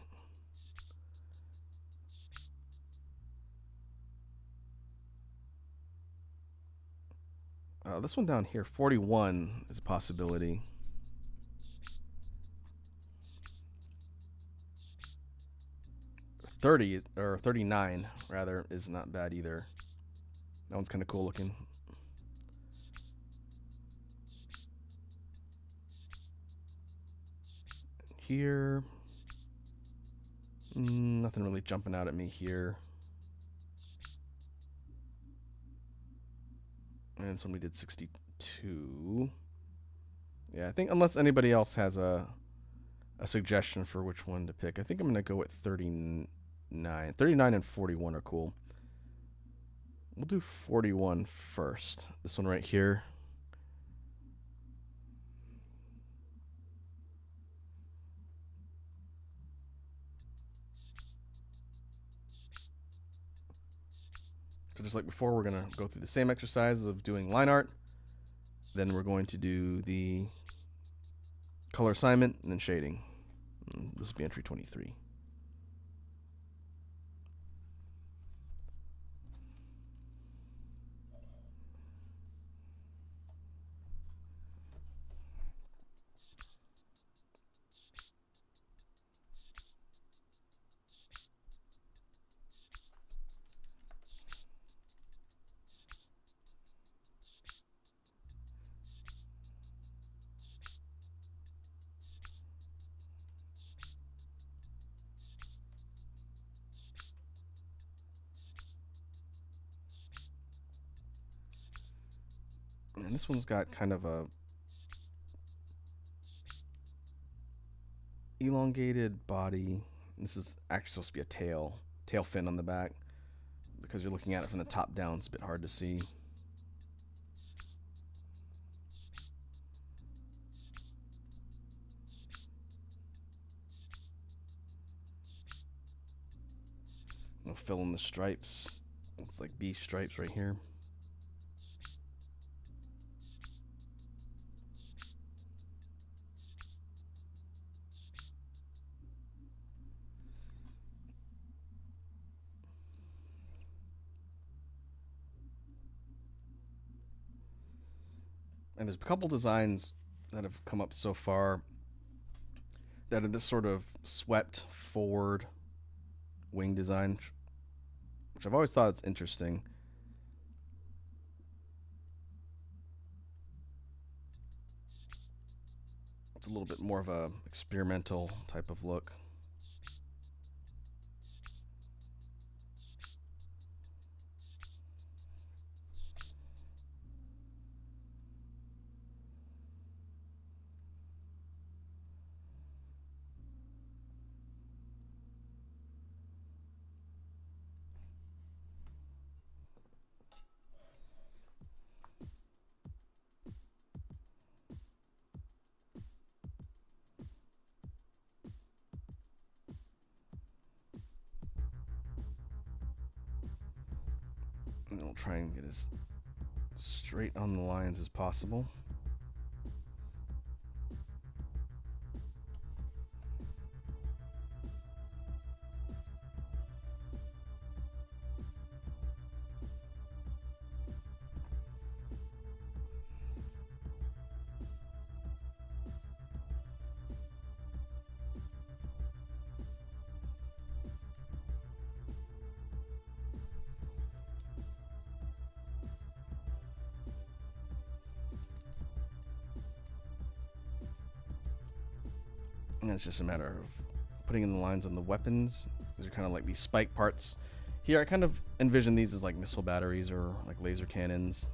S1: This one down here, 41, is a possibility. .30 or 39 rather is not bad either. That one's kind of cool looking. Here, nothing really jumping out at me here. And this one we did 62. Yeah, I think unless anybody else has a suggestion for which one to pick, I think I'm going to go with 39. 39 and 41 are cool. We'll do 41 first. This one right here. So just like before, we're going to go through the same exercises of doing line art. Then we're going to do the color assignment and then shading. This will be entry 23. And this one's got kind of a elongated body. This is actually supposed to be a tail fin on the back. Because you're looking at it from the top down, it's a bit hard to see. We'll fill in the stripes. It's like bee stripes right here. And there's a couple designs that have come up so far that are this sort of swept forward wing design, which I've always thought is interesting. It's a little bit more of a experimental type of look. And we'll try and get as straight on the lines as possible. And it's just a matter of putting in the lines on the weapons. These are kind of like these spike parts. Here, I kind of envision these as like missile batteries or like laser cannons.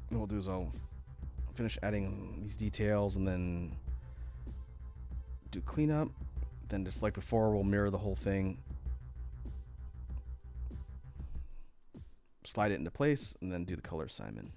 S1: What we'll do is I'll finish adding these details and then do cleanup. Then just like before, we'll mirror the whole thing, slide it into place, and then do the color assignment.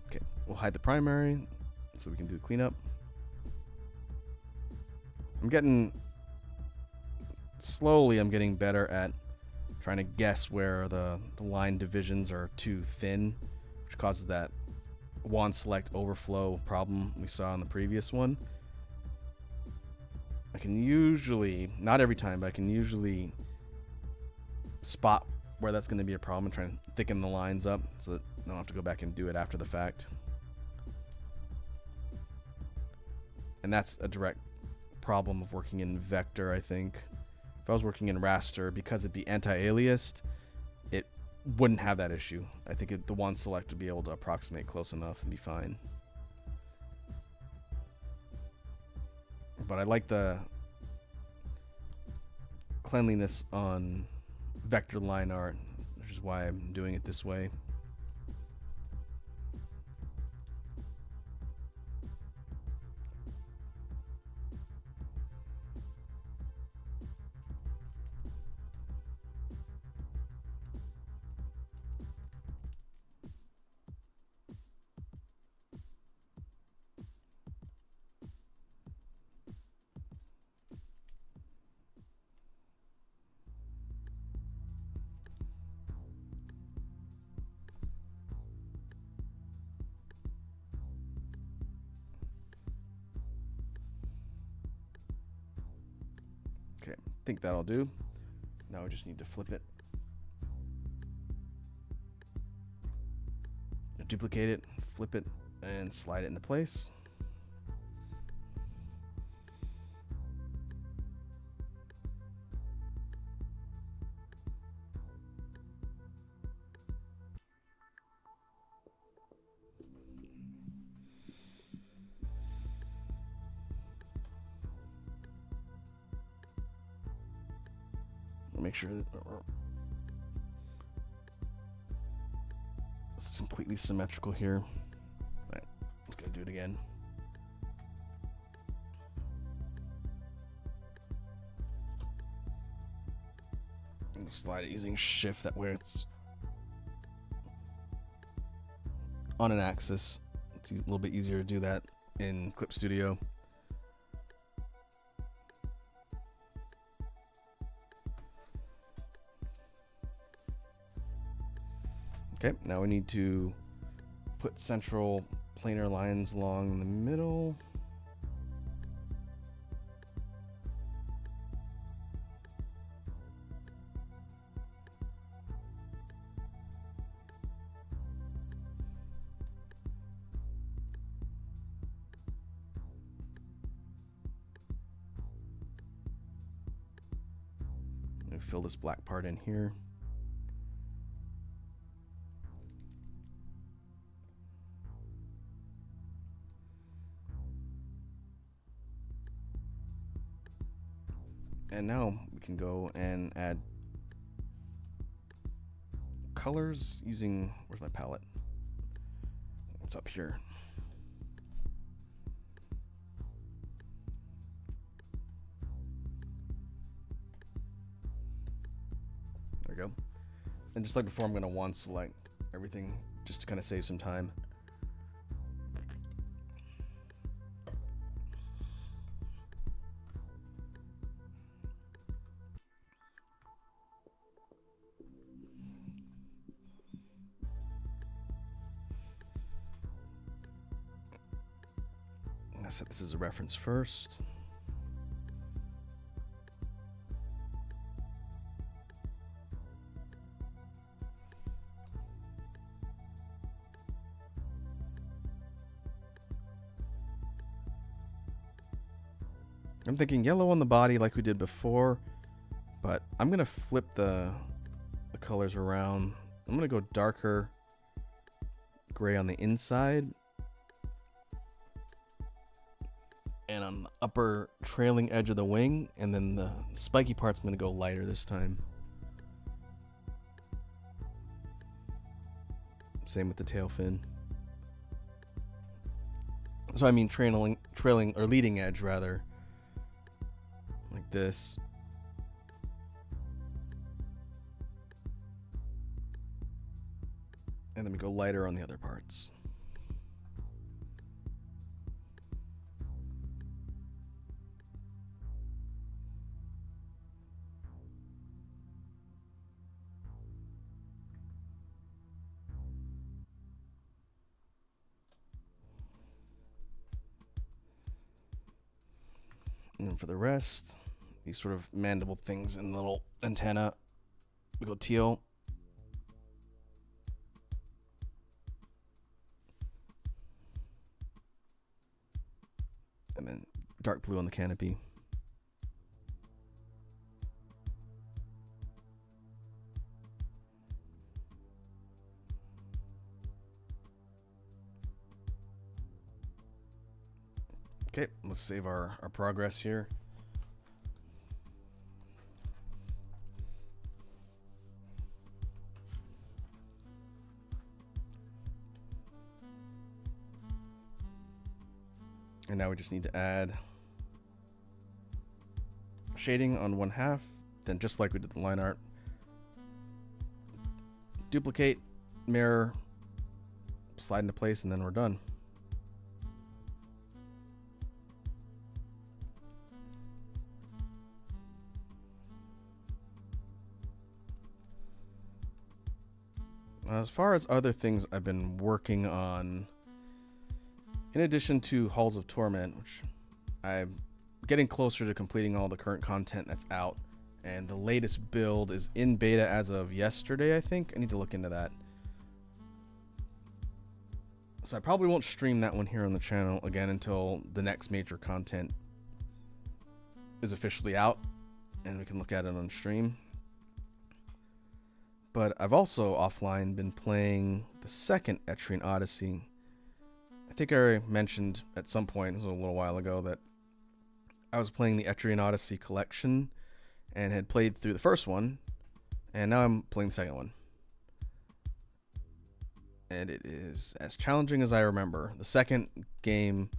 S1: Okay, we'll hide the primary so we can do cleanup. I'm getting better at trying to guess where the line divisions are too thin, which causes that wand select overflow problem we saw in the previous one. I can usually, not every time, but I can usually spot where that's going to be a problem and try and thicken the lines up so that I don't have to go back and do it after the fact. And that's a direct problem of working in vector, I think. If I was working in raster, because it'd be anti-aliased, it wouldn't have that issue. I think the wand select would be able to approximate close enough and be fine. But I like the cleanliness on vector line art, which is why I'm doing it this way. Okay, I think that'll do. Now we just need to flip it. Duplicate it, flip it, and slide it into place. Make sure that it's completely symmetrical here. All right, just gonna do it again. And slide it using shift, that way it's on an axis. It's a little bit easier to do that in Clip Studio. Okay, now we need to put central planar lines along the middle. And fill this black part in here. And now we can go and add colors using, where's my palette? It's up here. There we go. And just like before, I'm going to one select everything just to kind of save some time. I set this as a reference first. I'm thinking yellow on the body like we did before, but I'm going to flip the colors around. I'm going to go darker gray on the inside. And on the upper trailing edge of the wing, and then the spiky part's going to go lighter this time. Same with the tail fin. So I mean trailing or leading edge rather. Like this. And then we go lighter on the other parts. And then for the rest, these sort of mandible things and little antenna, we go teal. And then dark blue on the canopy. Okay, let's save our progress here. And now we just need to add shading on one half, then just like we did the line art, duplicate, mirror, slide into place, and then we're done. As far as other things I've been working on, in addition to Halls of Torment, which I'm getting closer to completing all the current content that's out, and the latest build is in beta as of yesterday, I think. I need to look into that. So I probably won't stream that one here on the channel again until the next major content is officially out and we can look at it on stream. But I've also offline been playing the second Etrian Odyssey. I think I mentioned at some point, it was a little while ago, that I was playing the Etrian Odyssey collection and had played through the first one, and now I'm playing the second one. And it is as challenging as I remember. The second game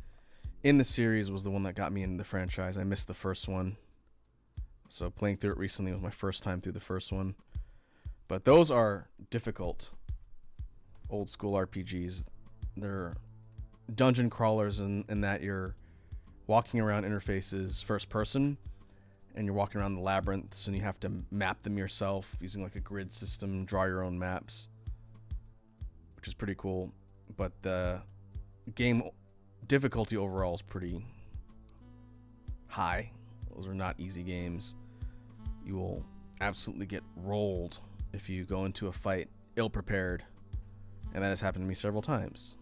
S1: in the series was the one that got me into the franchise. I missed the first one, so playing through it recently was my first time through the first one. But those are difficult old school RPGs. They're dungeon crawlers in that you're walking around interfaces first person, and you're walking around the labyrinths, and you have to map them yourself using like a grid system, draw your own maps, which is pretty cool. But the game difficulty overall is pretty high. Those are not easy games. You will absolutely get rolled if you go into a fight ill-prepared, and that has happened to me several times.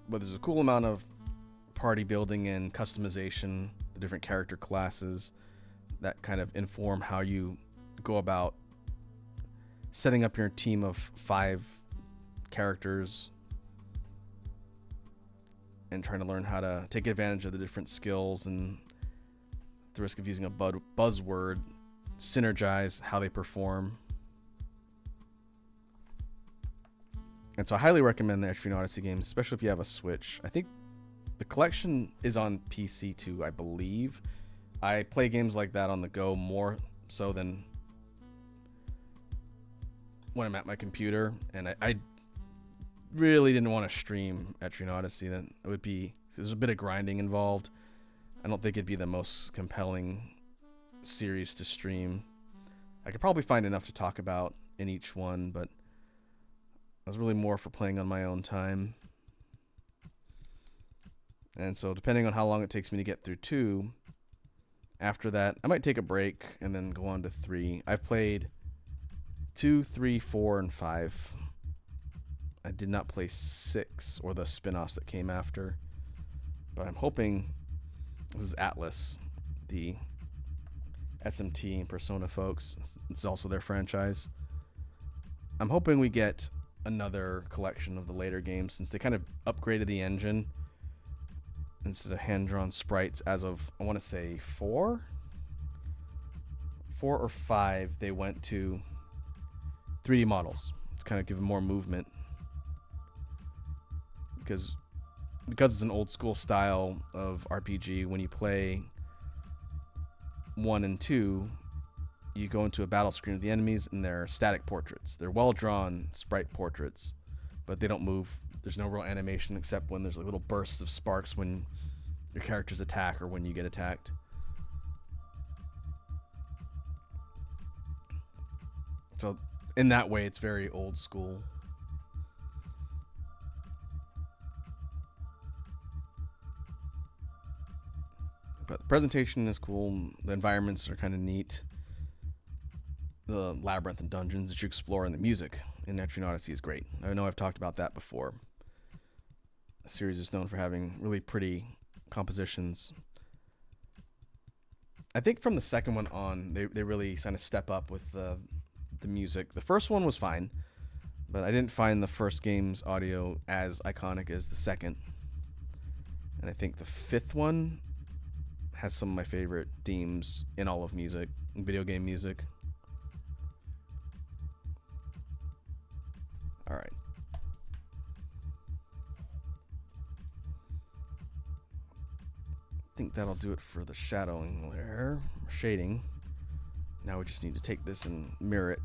S1: But there's a cool amount of party building and customization, the different character classes. that kind of inform how you go about setting up your team of 5 characters and trying to learn how to take advantage of the different skills and the risk of using a buzzword, synergize how they perform. And so I highly recommend the Etrian Odyssey games, especially if you have a Switch. I think the collection is on PC too, I believe. I play games like that on the go more so than when I'm at my computer, and I really didn't want to stream Etrian Odyssey. Then there's a bit of grinding involved. I don't think it'd be the most compelling series to stream. I could probably find enough to talk about in each one, but I was really more for playing on my own time. And so depending on how long it takes me to get through 2, after that, I might take a break and then go on to 3. I've played 2, 3, 4, and 5. I did not play 6 or the spin-offs that came after. But I'm hoping, this is Atlas, the SMT and Persona folks. It's also their franchise. I'm hoping we get another collection of the later games, since they kind of upgraded the engine. Instead of hand-drawn sprites as of, I want to say 4 or 5, they went to 3D models to kind of give them more movement. Because it's an old school style of RPG, when you play 1 and 2, you go into a battle screen with the enemies and they're static portraits. They're well-drawn sprite portraits, but they don't move. There's no real animation except when there's like little bursts of sparks when your characters attack or when you get attacked. So in that way, it's very old school. But the presentation is cool. The environments are kind of neat. The labyrinth and dungeons that you explore, and the music in Etrian Odyssey is great. I know I've talked about that before. The series is known for having really pretty compositions. I think from the second one on, they really kind of step up with the music. The first one was fine, but I didn't find the first game's audio as iconic as the second. And I think the 5th one has some of my favorite themes in all of music, video game music. All right. I think that'll do it for the shadowing layer, shading. Now we just need to take this and mirror it.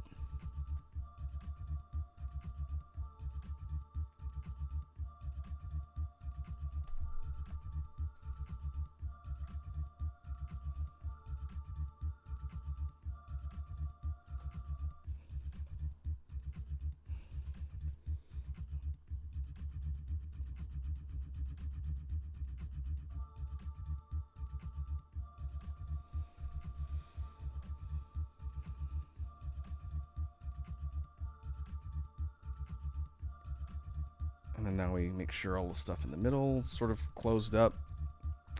S1: And then now we make sure all the stuff in the middle is sort of closed up.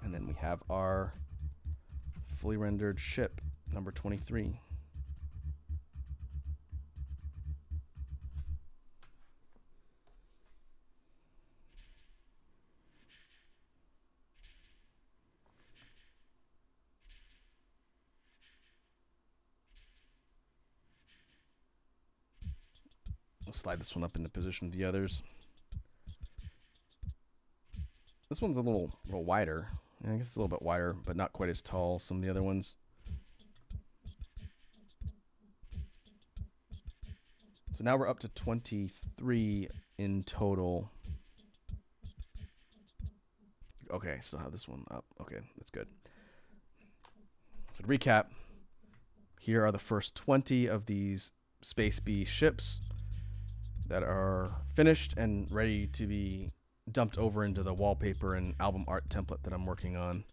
S1: And then we have our fully rendered ship, number 23. We'll slide this one up into position with the others. This one's a little wider. I guess it's a little bit wider, but not quite as tall as some of the other ones. So now we're up to 23 in total. Okay, still have this one up. Okay, that's good. So to recap, here are the first 20 of these Space Bee ships that are finished and ready to be dumped over into the wallpaper and album art template that I'm working on.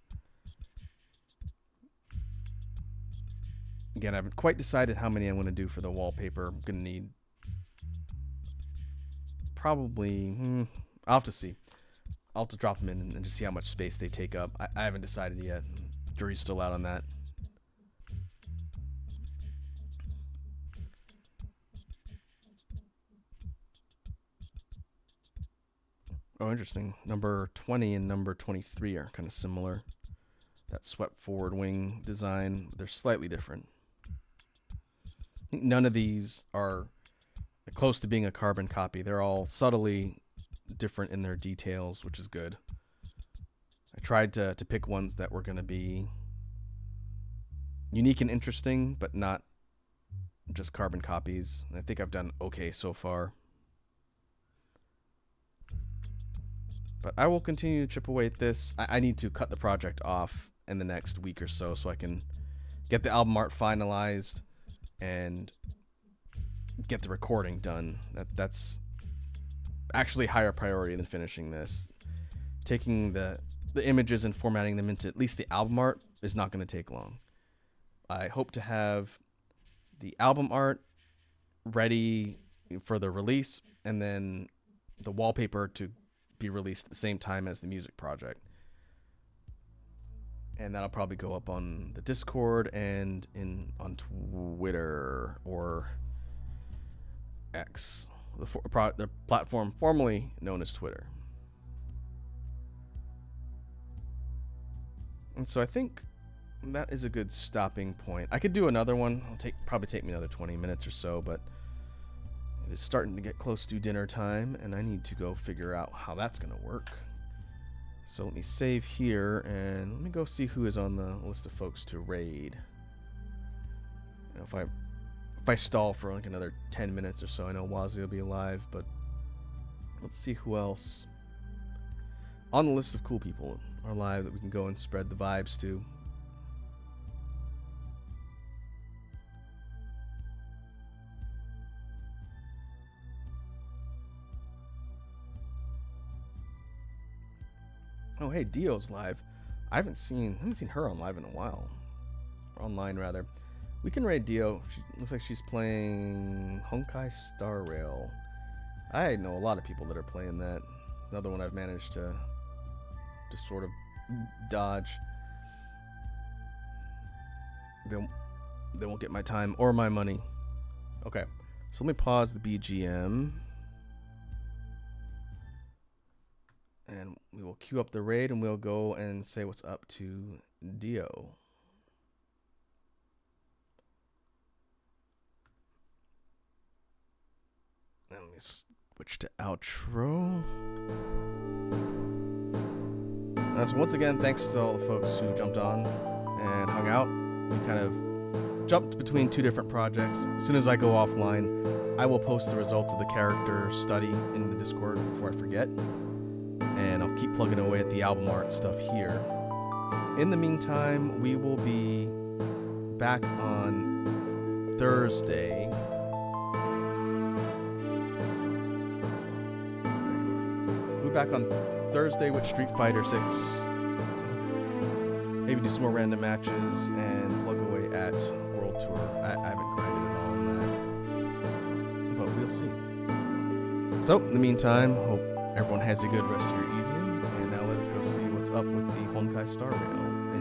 S1: Again, I haven't quite decided how many I'm going to do for the wallpaper. I'm going to need probably, I'll have to see. I'll have to drop them in and just see how much space they take up. I haven't decided yet. Jury's still out on that. Oh, interesting. Number 20 and number 23 are kind of similar. That swept forward wing design, they're slightly different. I think none of these are close to being a carbon copy. They're all subtly different in their details, which is good. I tried to pick ones that were going to be unique and interesting, but not just carbon copies. I think I've done okay so far. But I will continue to chip away at this. I need to cut the project off in the next week or so I can get the album art finalized and get the recording done. That's actually higher priority than finishing this. Taking the images and formatting them into at least the album art is not going to take long. I hope to have the album art ready for the release and then the wallpaper to be released at the same time as the music project. And that'll probably go up on the Discord and on Twitter or X, the platform formerly known as Twitter. And so I think that is a good stopping point. I could do another one. It'll probably take me another 20 minutes or so, but it is starting to get close to dinner time, and I need to go figure out how that's going to work. So let me save here, and let me go see who is on the list of folks to raid. You know, if I stall for like another 10 minutes or so, I know Wazzy will be alive, but let's see who else on the list of cool people are live that we can go and spread the vibes to. Oh, hey, Dio's live. I haven't seen her on live in a while. Or online, rather. We can raid Dio. She looks like she's playing Honkai Star Rail. I know a lot of people that are playing that. Another one I've managed to sort of dodge. They won't get my time or my money. Okay, so let me pause the BGM. And we will queue up the raid and we'll go and say what's up to Dio. And let me switch to outro. So once again, thanks to all the folks who jumped on and hung out. We kind of jumped between two different projects. As soon as I go offline, I will post the results of the character study in the Discord before I forget. And I'll keep plugging away at the album art stuff here. In the meantime, we will be back on Thursday. We'll be back on Thursday with Street Fighter 6. Maybe do some more random matches and plug away at World Tour. I haven't grinded at all on that, but we'll see. So, in the meantime, hope everyone has a good rest of your evening, and now let us go see what's up with the Honkai Star Rail